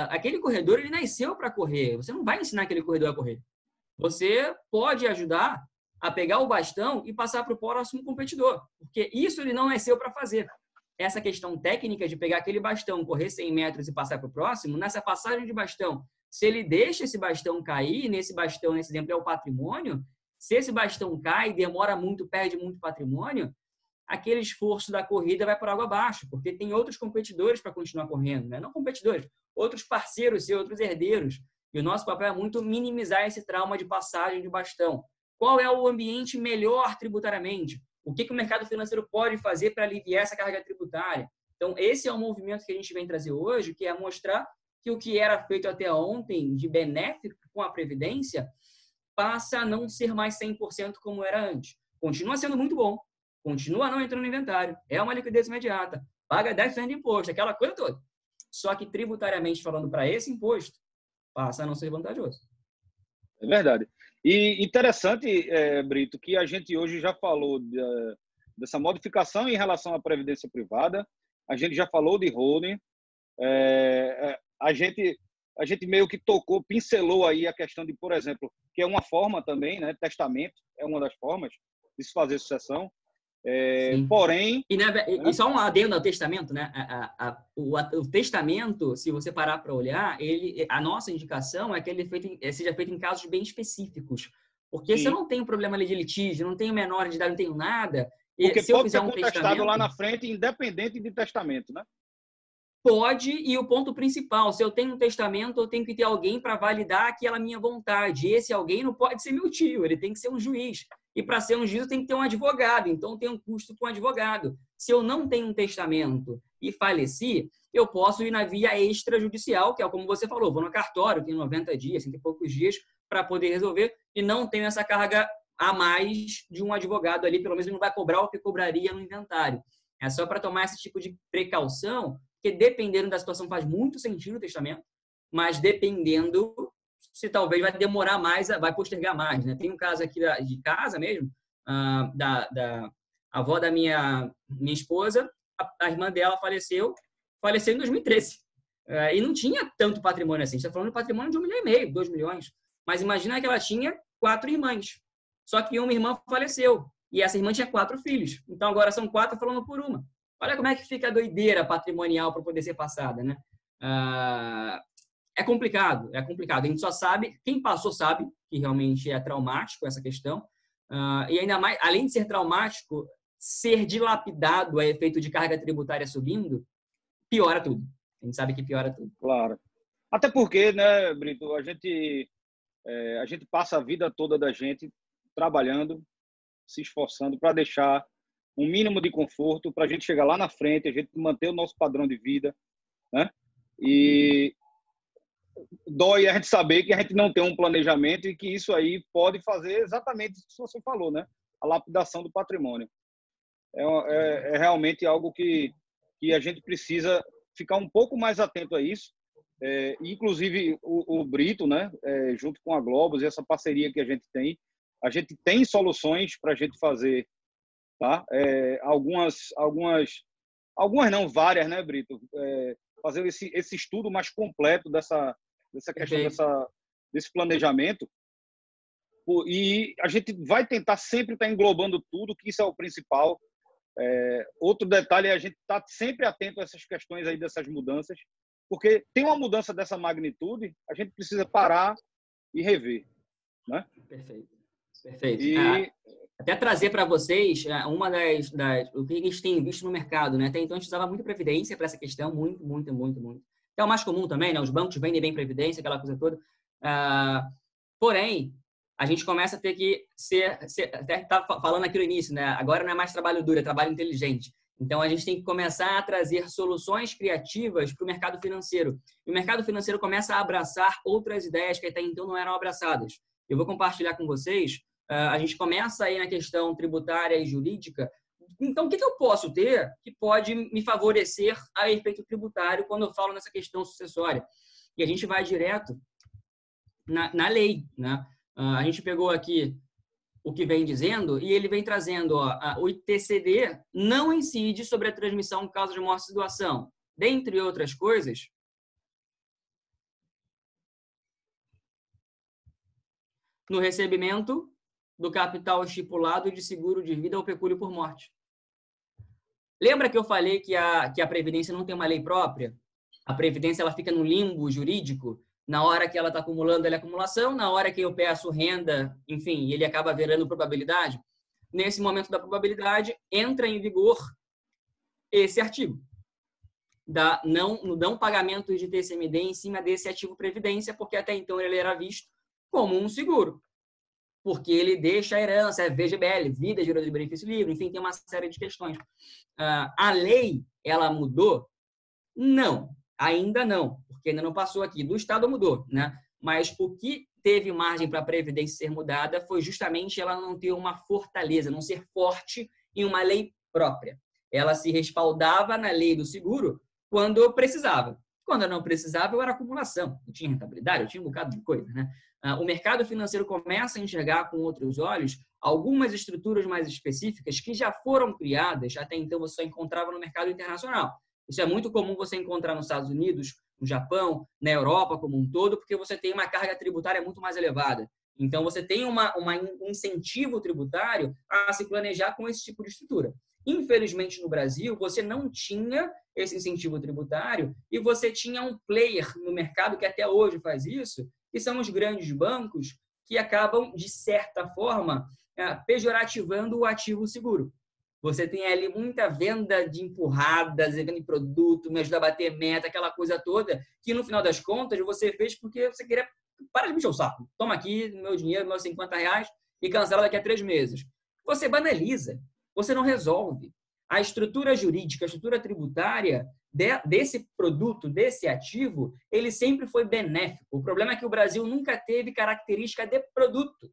Aquele corredor, ele nasceu para correr. Você não vai ensinar aquele corredor a correr. Você pode ajudar a pegar o bastão e passar para o próximo competidor, porque isso ele não nasceu para fazer. Essa questão técnica de pegar aquele bastão, correr 100 metros e passar para o próximo, nessa passagem de bastão, se ele deixa esse bastão cair, nesse bastão, nesse exemplo, é o patrimônio, se esse bastão cai, demora muito, perde muito patrimônio, aquele esforço da corrida vai por água abaixo, porque tem outros competidores para continuar correndo, né? Não competidores, outros parceiros e outros herdeiros. E o nosso papel é muito minimizar esse trauma de passagem de bastão. Qual é o ambiente melhor tributariamente? O que o mercado financeiro pode fazer para aliviar essa carga tributária? Então, esse é o movimento que a gente vem trazer hoje, que é mostrar que o que era feito até ontem de benéfico com a Previdência passa a não ser mais 100% como era antes. Continua sendo muito bom, continua não entrando no inventário, é uma liquidez imediata, paga 10% de imposto, aquela coisa toda. Só que tributariamente falando para esse imposto, passa a não ser vantajoso. É verdade. E interessante, Brito, que a gente hoje já falou dessa modificação em relação à previdência privada, a gente já falou de holding, a gente meio que tocou, pincelou aí a questão de, por exemplo, que é uma forma também, né? Testamento é uma das formas de se fazer sucessão. Porém... E só um adendo ao testamento, né? O testamento, se você parar para olhar, a nossa indicação é que ele seja feito em casos bem específicos. Porque se eu não tenho problema ali de litígio, não tenho menor de idade, não tenho nada... Porque se pode ser contestado lá na frente, independente de testamento, né? Pode, e o ponto principal, se eu tenho um testamento, eu tenho que ter alguém para validar aquela minha vontade. E esse alguém não pode ser meu tio, ele tem que ser um juiz. E para ser um juiz, tem que ter um advogado, então tem um custo com um advogado. Se eu não tenho um testamento e faleci, eu posso ir na via extrajudicial, que é como você falou, vou no cartório, tenho 90 dias, 100 e poucos dias para poder resolver, e não tenho essa carga a mais de um advogado ali, pelo menos ele não vai cobrar o que cobraria no inventário. É só para tomar esse tipo de precaução, porque dependendo da situação faz muito sentido o testamento, mas dependendo se talvez vai demorar mais, vai postergar mais, né? Tem um caso aqui de casa mesmo, da avó da minha esposa, a irmã dela faleceu em 2013. E não tinha tanto patrimônio assim. A gente está falando de patrimônio de 1,5 milhão, 2 milhões. Mas imagina que ela tinha 4 irmãs. Só que uma irmã faleceu. E essa irmã tinha 4 filhos. Então agora são 4 falando por uma. Olha como é que fica a doideira patrimonial para poder ser passada, né? É complicado. A gente só sabe, quem passou sabe que realmente é traumático essa questão. E ainda mais, além de ser traumático, ser dilapidado a efeito de carga tributária subindo, piora tudo. A gente sabe que piora tudo. Claro. Até porque, né, Brito, a gente passa a vida toda da gente trabalhando, se esforçando para deixar um mínimo de conforto para a gente chegar lá na frente, a gente manter o nosso padrão de vida, né? E dói a gente saber que a gente não tem um planejamento e que isso aí pode fazer exatamente isso que você falou, né? A lapidação do patrimônio. É realmente algo que a gente precisa ficar um pouco mais atento a isso. Inclusive o Brito, né? Junto com a Globus e essa parceria que a gente tem soluções para a gente fazer, tá? Algumas não, várias, né, Brito? Fazer esse estudo mais completo dessa questão desse planejamento. E a gente vai tentar sempre estar englobando tudo, que isso é o principal. Outro detalhe é a gente estar sempre atento a essas questões aí, dessas mudanças, Porque tem uma mudança dessa magnitude, a gente precisa parar e rever, né? Perfeito. Perfeito. E Até trazer para vocês uma o que a gente tem visto no mercado, né? Até então a gente usava muito previdência para essa questão, muito, muito, muito, muito. É o mais comum também, né? Os bancos vendem bem previdência, aquela coisa toda. Porém, a gente começa a ter que até estava falando aqui no início, né? Agora não é mais trabalho duro, é trabalho inteligente. Então, a gente tem que começar a trazer soluções criativas para o mercado financeiro. E o mercado financeiro começa a abraçar outras ideias que até então não eram abraçadas. Eu vou compartilhar com vocês. A gente começa aí na questão tributária e jurídica. Então, o que eu posso ter que pode me favorecer a efeito tributário quando eu falo nessa questão sucessória? E a gente vai direto na lei, né? A gente pegou aqui o que vem dizendo, e ele vem trazendo, o ITCD não incide sobre a transmissão por causa de morte e doação, dentre outras coisas. No recebimento do capital estipulado de seguro de vida ou pecúlio por morte. Lembra que eu falei que a Previdência não tem uma lei própria? A Previdência ela fica no limbo jurídico. Na hora que ela está acumulando, ela é acumulação. Na hora que eu peço renda, enfim, ele acaba virando probabilidade. Nesse momento da probabilidade, entra em vigor esse artigo. Não pagamento de TCMD em cima desse ativo Previdência, porque até então ele era visto como um seguro. Porque ele deixa a herança, é VGBL, Vida Geradora de Benefício Livre, enfim, tem uma série de questões. A lei, ela mudou? Não, ainda não, porque ainda não passou aqui. Do Estado mudou, né? Mas o que teve margem para a Previdência ser mudada foi justamente ela não ter uma fortaleza, não ser forte em uma lei própria. Ela se respaldava na lei do seguro quando precisava. Quando eu não precisava, eu era acumulação. Eu tinha rentabilidade, eu tinha um bocado de coisa, né? O mercado financeiro começa a enxergar com outros olhos algumas estruturas mais específicas que já foram criadas, até então você só encontrava no mercado internacional. Isso é muito comum você encontrar nos Estados Unidos, no Japão, na Europa como um todo, porque você tem uma carga tributária muito mais elevada. Então, você tem um incentivo tributário a se planejar com esse tipo de estrutura. Infelizmente, no Brasil, você não tinha esse incentivo tributário e você tinha um player no mercado que até hoje faz isso, que são os grandes bancos que acabam, de certa forma, pejorativando o ativo seguro. Você tem ali muita venda de empurradas, venda de produto, me ajuda a bater meta, aquela coisa toda, que no final das contas você fez porque você queria... Para de me encher o saco. Toma aqui meu dinheiro, meus R$50 e cancela daqui a 3 meses. Você banaliza. Você não resolve. A estrutura jurídica, a estrutura tributária desse produto, desse ativo, ele sempre foi benéfico. O problema é que o Brasil nunca teve característica de produto.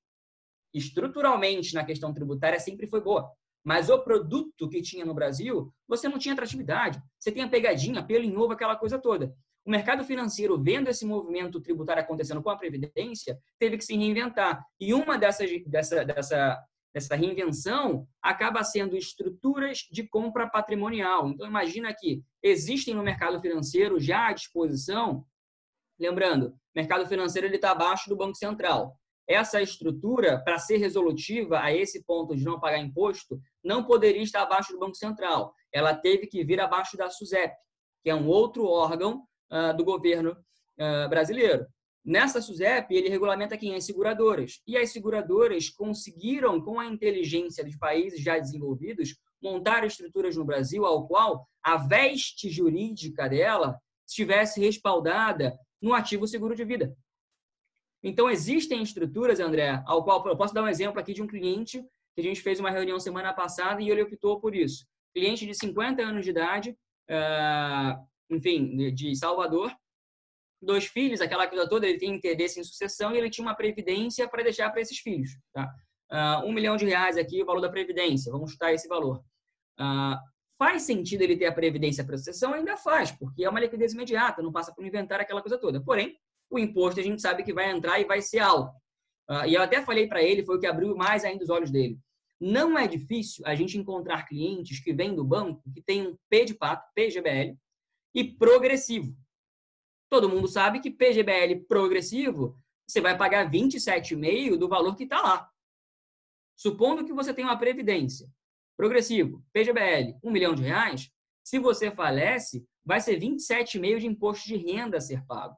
Estruturalmente, na questão tributária, sempre foi boa. Mas o produto que tinha no Brasil, você não tinha atratividade. Você tem a pegadinha, pelo em ovo, aquela coisa toda. O mercado financeiro, vendo esse movimento tributário acontecendo com a Previdência, teve que se reinventar. E uma dessa reinvenção acaba sendo estruturas de compra patrimonial. Então, imagina que existem no mercado financeiro já à disposição, lembrando, o mercado financeiro está abaixo do Banco Central. Essa estrutura, para ser resolutiva a esse ponto de não pagar imposto, não poderia estar abaixo do Banco Central. Ela teve que vir abaixo da SUSEP, que é um outro órgão do governo brasileiro. Nessa SUSEP, ele regulamenta quem? As seguradoras. E as seguradoras conseguiram, com a inteligência dos países já desenvolvidos, montar estruturas no Brasil ao qual a veste jurídica dela estivesse respaldada no ativo seguro de vida. Então, existem estruturas, André, ao qual eu posso dar um exemplo aqui de um cliente que a gente fez uma reunião semana passada e ele optou por isso. Cliente de 50 anos de idade, enfim, de Salvador, 2 filhos, aquela coisa toda, ele tem interesse em sucessão e ele tinha uma previdência para deixar para esses filhos. Tá? R$1 milhão aqui, o valor da previdência, vamos chutar esse valor. Faz sentido ele ter a previdência para sucessão? Ainda faz, porque é uma liquidez imediata, não passa por um inventário, aquela coisa toda. Porém, o imposto a gente sabe que vai entrar e vai ser alto. E eu até falei para ele, foi o que abriu mais ainda os olhos dele. Não é difícil a gente encontrar clientes que vêm do banco que tem um P de pato, PGBL, e progressivo. Todo mundo sabe que PGBL progressivo, você vai pagar 27,5% do valor que está lá. Supondo que você tem uma previdência progressivo, PGBL, R$1 milhão, se você falece, vai ser 27,5% de imposto de renda a ser pago.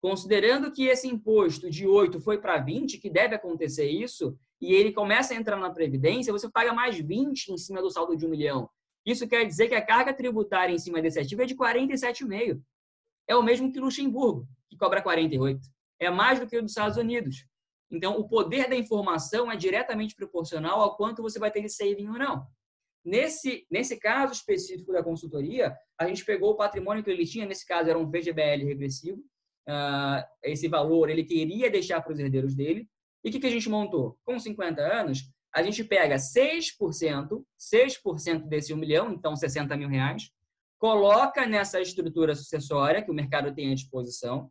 Considerando que esse imposto de 8 foi para 20, que deve acontecer isso, e ele começa a entrar na Previdência, você paga mais 20 em cima do saldo de 1 milhão. Isso quer dizer que a carga tributária em cima desse ativo é de 47,5%. É o mesmo que Luxemburgo, que cobra 48%. É mais do que o dos Estados Unidos. Então, o poder da informação é diretamente proporcional ao quanto você vai ter de saving ou não. Nesse caso específico da consultoria, a gente pegou o patrimônio que ele tinha, nesse caso era um VGBL regressivo, esse valor ele queria deixar para os herdeiros dele. E o que a gente montou? Com 50 anos, a gente pega 6% desse 1 milhão, então 60 mil reais, coloca nessa estrutura sucessória que o mercado tem à disposição,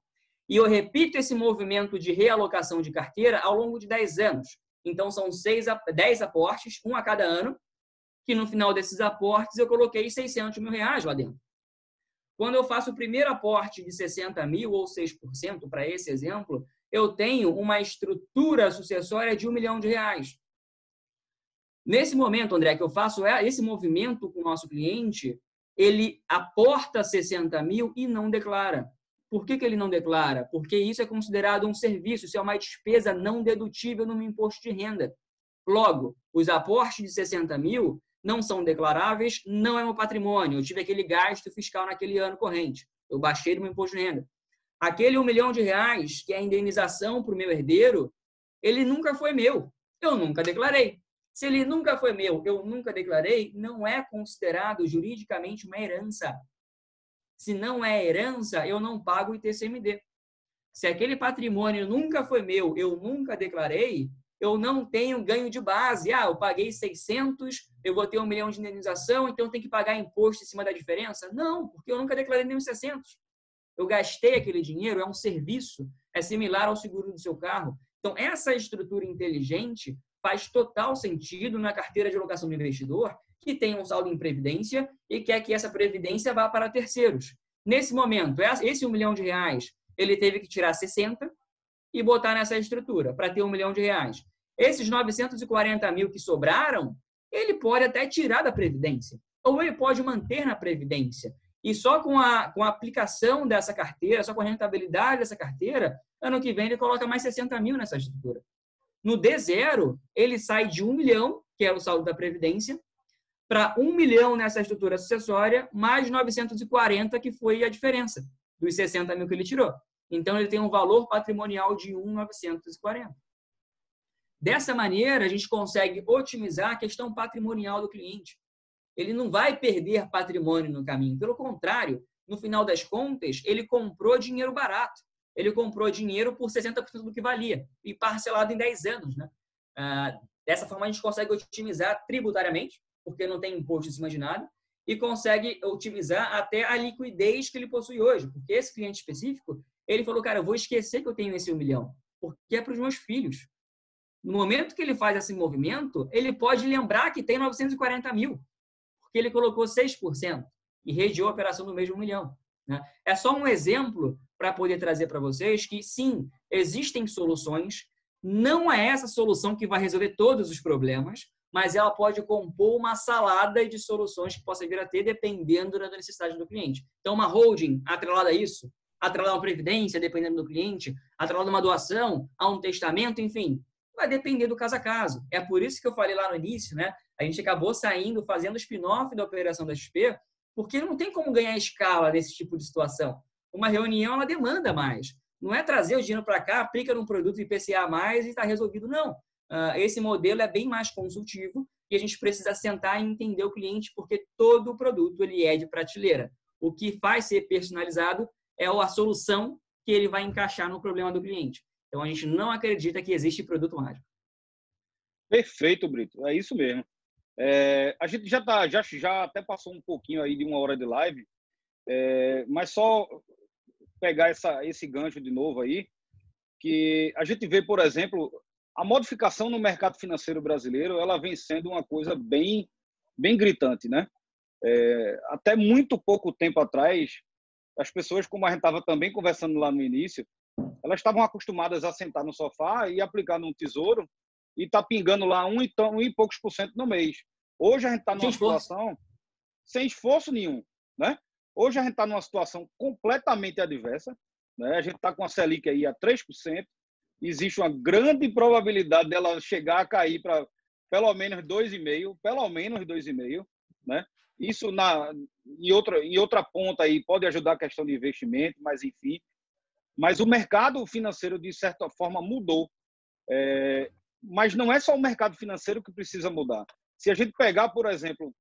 e eu repito esse movimento de realocação de carteira ao longo de 10 anos. Então, são 10 aportes, um a cada ano, que no final desses aportes eu coloquei 600 mil reais lá dentro. Quando eu faço o primeiro aporte de 60 mil ou 6%, para esse exemplo, eu tenho uma estrutura sucessória de 1 milhão de reais. Nesse momento, André, que eu faço esse movimento com o nosso cliente, ele aporta 60 mil e não declara. Por que ele não declara? Porque isso é considerado um serviço, isso é uma despesa não dedutível no imposto de renda. Logo, os aportes de 60 mil não são declaráveis, não é meu patrimônio. Eu tive aquele gasto fiscal naquele ano corrente. Eu baixei do meu imposto de renda. Aquele 1 milhão de reais, que é a indenização para o meu herdeiro, ele nunca foi meu. Eu nunca declarei. Se ele nunca foi meu, eu nunca declarei, não é considerado juridicamente uma herança. Se não é herança, eu não pago o ITCMD. Se aquele patrimônio nunca foi meu, eu nunca declarei, eu não tenho ganho de base. Eu paguei 600, eu vou ter 1 milhão de indenização, então eu tenho que pagar imposto em cima da diferença? Não, porque eu nunca declarei nem os 600. Eu gastei aquele dinheiro, é um serviço, é similar ao seguro do seu carro. Então, essa estrutura inteligente faz total sentido na carteira de alocação do investidor, que tem um saldo em previdência e quer que essa previdência vá para terceiros. Nesse momento, esse 1 milhão de reais, ele teve que tirar 60 e botar nessa estrutura para ter 1 milhão de reais. Esses 940 mil que sobraram, ele pode até tirar da previdência, ou ele pode manter na previdência. E só com a aplicação dessa carteira, só com a rentabilidade dessa carteira, ano que vem ele coloca mais 60 mil nessa estrutura. No D0, ele sai de 1 milhão, que é o saldo da previdência, para 1 milhão nessa estrutura sucessória, mais 940, que foi a diferença dos 60 mil que ele tirou. Então, ele tem um valor patrimonial de 1.940. Dessa maneira, a gente consegue otimizar a questão patrimonial do cliente. Ele não vai perder patrimônio no caminho. Pelo contrário, no final das contas, ele comprou dinheiro barato. Ele comprou dinheiro por 60% do que valia e parcelado em 10 anos. Né? Dessa forma, a gente consegue otimizar tributariamente, porque não tem imposto em cima de nada, e consegue otimizar até a liquidez que ele possui hoje. Porque esse cliente específico, ele falou, cara, eu vou esquecer que eu tenho esse 1 milhão, porque é para os meus filhos. No momento que ele faz esse movimento, ele pode lembrar que tem 940 mil, porque ele colocou 6% e regiou a operação do mesmo 1 milhão. Né? É só um exemplo para poder trazer para vocês que, sim, existem soluções, não é essa solução que vai resolver todos os problemas, mas ela pode compor uma salada de soluções que possa vir a ter dependendo da necessidade do cliente. Então, uma holding atrelada a isso, atrelada a uma previdência, dependendo do cliente, atrelada a uma doação, a um testamento, enfim, vai depender do caso a caso. É por isso que eu falei lá no início, né? A gente acabou saindo, fazendo spin-off da operação da XP, porque não tem como ganhar escala nesse tipo de situação. Uma reunião, ela demanda mais. Não é trazer o dinheiro para cá, aplica num produto IPCA mais e está resolvido, não. Esse modelo é bem mais consultivo e a gente precisa sentar e entender o cliente, porque todo produto ele é de prateleira. O que faz ser personalizado é a solução que ele vai encaixar no problema do cliente. Então, a gente não acredita que existe produto mágico. Perfeito, Brito. É isso mesmo. A gente já até passou um pouquinho aí de 1 hora de live, mas só pegar esse gancho de novo aí, que a gente vê, por exemplo, a modificação no mercado financeiro brasileiro, ela vem sendo uma coisa bem, bem gritante, né? Até muito pouco tempo atrás, as pessoas, como a gente estava também conversando lá no início, elas estavam acostumadas a sentar no sofá e aplicar num tesouro e tá pingando lá 1 e poucos % no mês. Hoje a gente está numa situação sem esforço nenhum, né? Hoje a gente está numa situação completamente adversa, né? A gente está com a Selic aí a 3%, existe uma grande probabilidade dela chegar a cair para pelo menos 2,5%, né? Isso em outra ponta aí pode ajudar a questão de investimento, mas enfim. Mas o mercado financeiro, de certa forma, mudou. Mas não é só o mercado financeiro que precisa mudar. Se a gente pegar, por exemplo,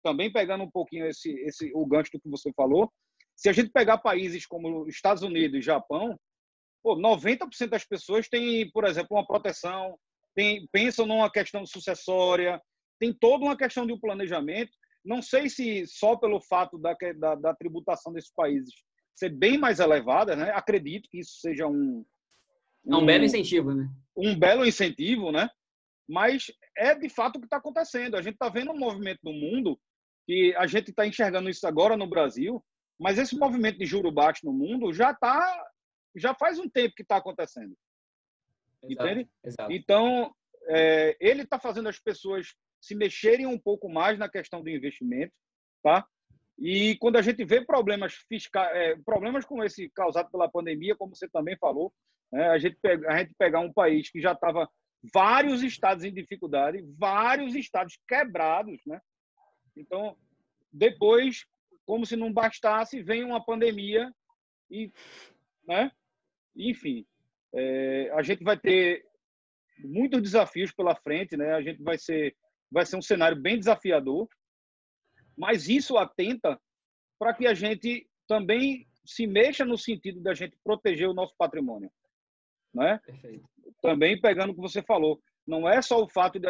também pegando um pouquinho o gancho do que você falou, se a gente pegar países como Estados Unidos e Japão, 90% das pessoas têm, por exemplo, uma proteção, pensam numa questão sucessória, tem toda uma questão de um planejamento. Não sei se só pelo fato da tributação desses países ser bem mais elevada, né? Acredito que isso seja é um belo incentivo, né? Um belo incentivo, né? Mas é de fato o que está acontecendo. A gente está vendo um movimento no mundo que a gente está enxergando isso agora no Brasil, mas esse movimento de juro baixo no mundo já faz um tempo que está acontecendo. Exato, entende? Exato. Então, ele está fazendo as pessoas se mexerem um pouco mais na questão do investimento, tá? E quando a gente vê problemas fiscais, problemas como esse causado pela pandemia, como você também falou, né? A gente pegar um país que já estava vários estados em dificuldade, vários estados quebrados, né? Então, depois, como se não bastasse, vem uma pandemia e, né? Enfim, a gente vai ter muitos desafios pela frente, né? A gente vai ser um cenário bem desafiador, mas isso atenta para que a gente também se mexa no sentido da gente proteger o nosso patrimônio, né? Perfeito. Também pegando o que você falou, não é só o fato de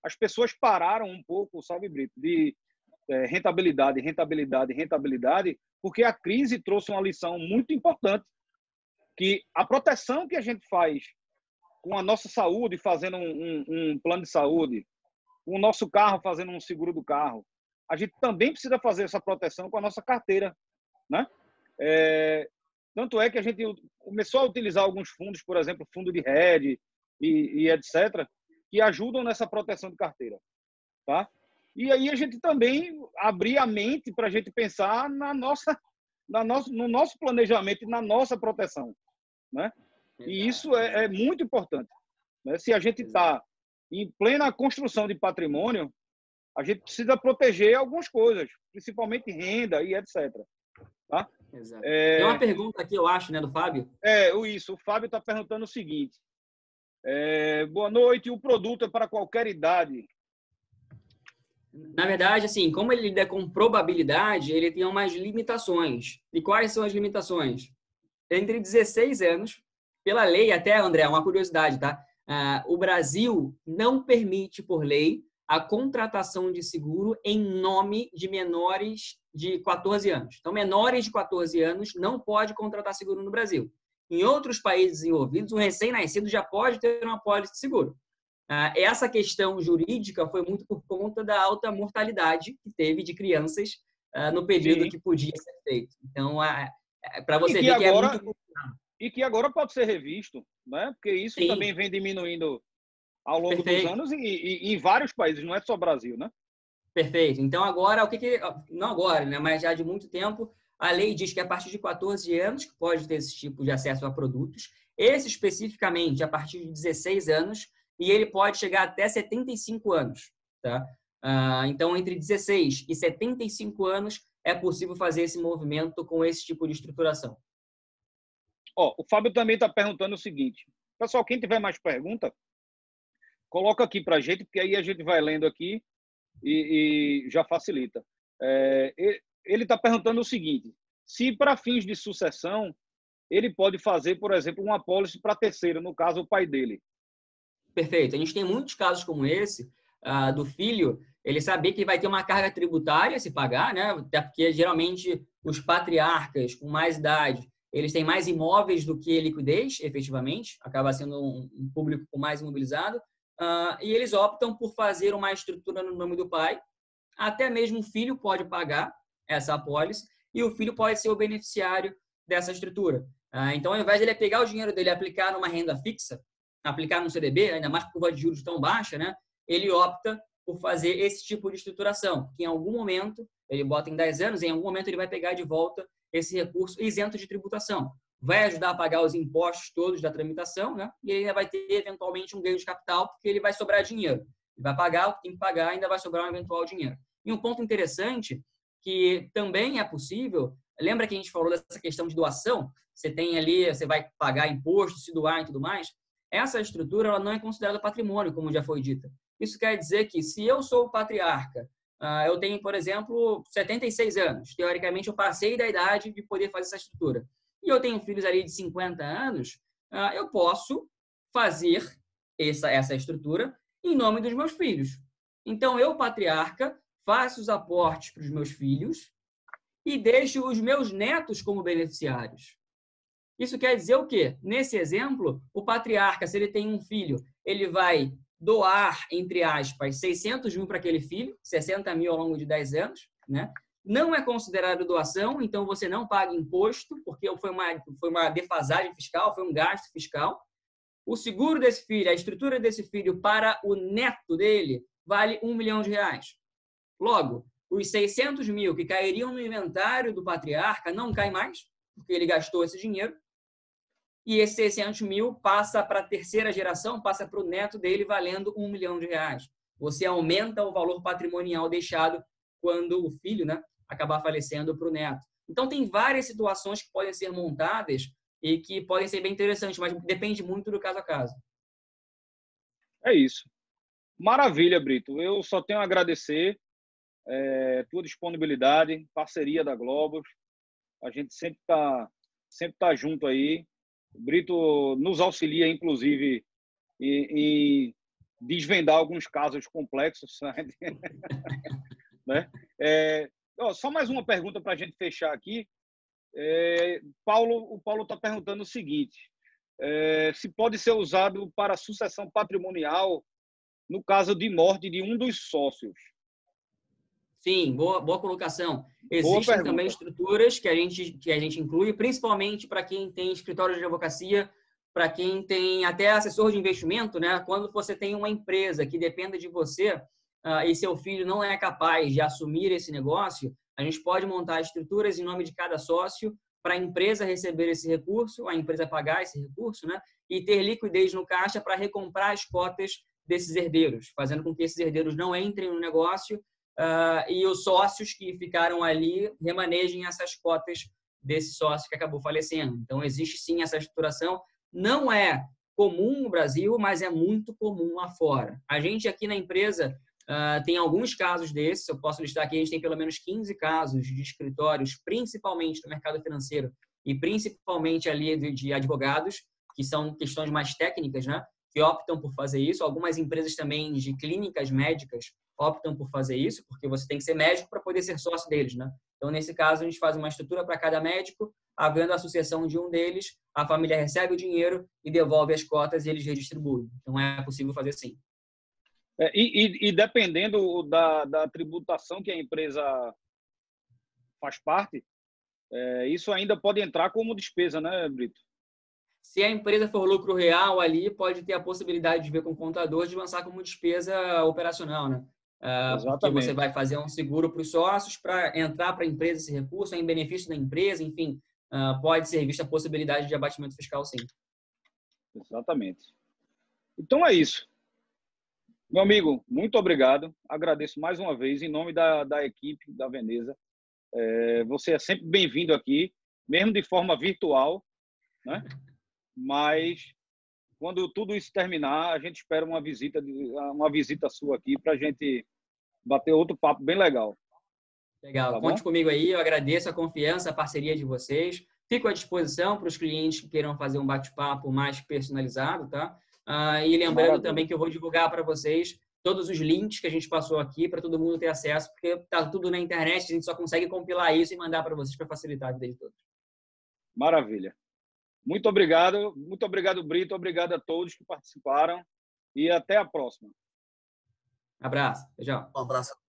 as pessoas pararam um pouco, sabe, Brito, de rentabilidade, porque a crise trouxe uma lição muito importante, que a proteção que a gente faz com a nossa saúde, fazendo um plano de saúde, com o nosso carro, fazendo um seguro do carro, a gente também precisa fazer essa proteção com a nossa carteira, né? Tanto é que a gente começou a utilizar alguns fundos, por exemplo, fundo de hedge e etc., que ajudam nessa proteção de carteira, tá? E aí a gente também abrir a mente para a gente pensar no nosso planejamento e na nossa proteção, né? E isso é muito importante, né? Se a gente está em plena construção de patrimônio, a gente precisa proteger algumas coisas, principalmente renda e etc. Tá? Exato. Tem uma pergunta aqui, eu acho, né, do Fábio? O Fábio está perguntando o seguinte. Boa noite, o produto é para qualquer idade? Na verdade, assim, como ele lida com probabilidade, ele tem umas limitações. E quais são as limitações? Entre 16 anos, pela lei, até, André, uma curiosidade, tá? O Brasil não permite, por lei, a contratação de seguro em nome de menores de 14 anos. Então, menores de 14 anos não pode contratar seguro no Brasil. Em outros países desenvolvidos, um recém-nascido já pode ter uma pólice de seguro. Essa questão jurídica foi muito por conta da alta mortalidade que teve de crianças no período que podia ser feito. Então, para você ver que agora, é muito... E que agora pode ser revisto, né? Porque isso Sim. também vem diminuindo ao longo dos anos e em vários países, não é só Brasil, né? Perfeito. Então, agora, não agora, né? Mas já de muito tempo, a lei diz que a partir de 14 anos que pode ter esse tipo de acesso a produtos, esse especificamente a partir de 16 anos, e ele pode chegar até 75 anos. Tá? Então, entre 16 e 75 anos, é possível fazer esse movimento com esse tipo de estruturação. O Fábio também está perguntando o seguinte. Pessoal, quem tiver mais pergunta, coloca aqui para a gente, porque aí a gente vai lendo aqui e já facilita. Ele está perguntando o seguinte. Se para fins de sucessão, ele pode fazer, por exemplo, uma apólice para terceiro, no caso, o pai dele. Perfeito. A gente tem muitos casos como esse, do filho, ele saber que vai ter uma carga tributária a se pagar, né? Até porque, geralmente, os patriarcas com mais idade, eles têm mais imóveis do que liquidez, efetivamente. Acaba sendo um público mais imobilizado. E eles optam por fazer uma estrutura no nome do pai. Até mesmo o filho pode pagar essa apólice e o filho pode ser o beneficiário dessa estrutura. Então, ao invés de ele pegar o dinheiro dele e aplicar numa renda fixa, aplicar no CDB, ainda mais com curva de juros tão baixa, né? Ele opta por fazer esse tipo de estruturação, que em algum momento, ele bota em 10 anos, em algum momento ele vai pegar de volta esse recurso isento de tributação. Vai ajudar a pagar os impostos todos da tramitação, né? E ainda vai ter, eventualmente, um ganho de capital, porque ele vai sobrar dinheiro. Ele vai pagar o que tem que pagar, ainda vai sobrar um eventual dinheiro. E um ponto interessante, que também é possível, lembra que a gente falou dessa questão de doação? Você tem ali, você vai pagar imposto, se doar e tudo mais. Essa estrutura ela não é considerada patrimônio, como já foi dita. Isso quer dizer que, se eu sou o patriarca, eu tenho, por exemplo, 76 anos. Teoricamente, eu passei da idade de poder fazer essa estrutura. E eu tenho filhos ali de 50 anos, eu posso fazer essa estrutura em nome dos meus filhos. Então, eu, patriarca, faço os aportes para os meus filhos e deixo os meus netos como beneficiários. Isso quer dizer o quê? Nesse exemplo, o patriarca, se ele tem um filho, ele vai doar, entre aspas, 600 mil para aquele filho, 60 mil ao longo de 10 anos, né? Não é considerado doação, então você não paga imposto, porque foi uma defasagem fiscal, foi um gasto fiscal. O seguro desse filho, a estrutura desse filho para o neto dele, vale R$1 milhão. Logo, os 600 mil que cairiam no inventário do patriarca não caem mais, porque ele gastou esse dinheiro. E esses 600 mil passa para a terceira geração, passa para o neto dele, valendo R$1 milhão. Você aumenta o valor patrimonial deixado quando o filho, né, acabar falecendo para o neto. Então, tem várias situações que podem ser montadas e que podem ser bem interessantes, mas depende muito do caso a caso. É isso. Maravilha, Brito. Eu só tenho a agradecer tua disponibilidade, parceria da Globos. A gente sempre tá junto aí. O Brito nos auxilia, inclusive, em desvendar alguns casos complexos. Né? Só mais uma pergunta para a gente fechar aqui. O Paulo está perguntando o seguinte: se pode ser usado para sucessão patrimonial no caso de morte de um dos sócios. Sim, boa colocação. Existem também estruturas que a gente inclui, principalmente para quem tem escritório de advocacia, para quem tem até assessor de investimento, né? Quando você tem uma empresa que dependa de você e seu filho não é capaz de assumir esse negócio, a gente pode montar estruturas em nome de cada sócio para a empresa receber esse recurso, a empresa pagar esse recurso, né? E ter liquidez no caixa para recomprar as cotas desses herdeiros, fazendo com que esses herdeiros não entrem no negócio e os sócios que ficaram ali remanejem essas cotas desse sócio que acabou falecendo. Então, existe sim essa estruturação. Não é comum no Brasil, mas é muito comum lá fora. A gente aqui na empresa tem alguns casos desses, eu posso listar aqui, a gente tem pelo menos 15 casos de escritórios, principalmente no mercado financeiro e principalmente ali de advogados, que são questões mais técnicas, né? Que optam por fazer isso. Algumas empresas também de clínicas médicas optam por fazer isso, porque você tem que ser médico para poder ser sócio deles, né? Então, nesse caso, a gente faz uma estrutura para cada médico, havendo a sucessão de um deles, a família recebe o dinheiro e devolve as cotas e eles redistribuem. Então, é possível fazer sim. E dependendo da tributação que a empresa faz parte, isso ainda pode entrar como despesa, né, Brito? Se a empresa for lucro real ali, pode ter a possibilidade de ver com o contador de lançar como despesa operacional, né? Porque você vai fazer um seguro para os sócios para entrar para a empresa esse recurso, é em benefício da empresa, enfim, pode ser vista a possibilidade de abatimento fiscal, sim. Exatamente. Então é isso. Meu amigo, muito obrigado. Agradeço mais uma vez em nome da equipe da Veneza. Você é sempre bem-vindo aqui, mesmo de forma virtual, né? Mas quando tudo isso terminar, a gente espera uma visita sua aqui para a gente bater outro papo bem legal. Legal. Tá Conte bom? comigo aí. Eu agradeço a confiança, a parceria de vocês. Fico à disposição para os clientes que queiram fazer um bate-papo mais personalizado, tá? E lembrando também que eu vou divulgar para vocês todos os links que a gente passou aqui para todo mundo ter acesso, porque está tudo na internet, a gente só consegue compilar isso e mandar para vocês para facilitar a vida de todos. Maravilha. Muito obrigado, Brito, obrigado a todos que participaram e até a próxima. Abraço. Tchau. Um abraço.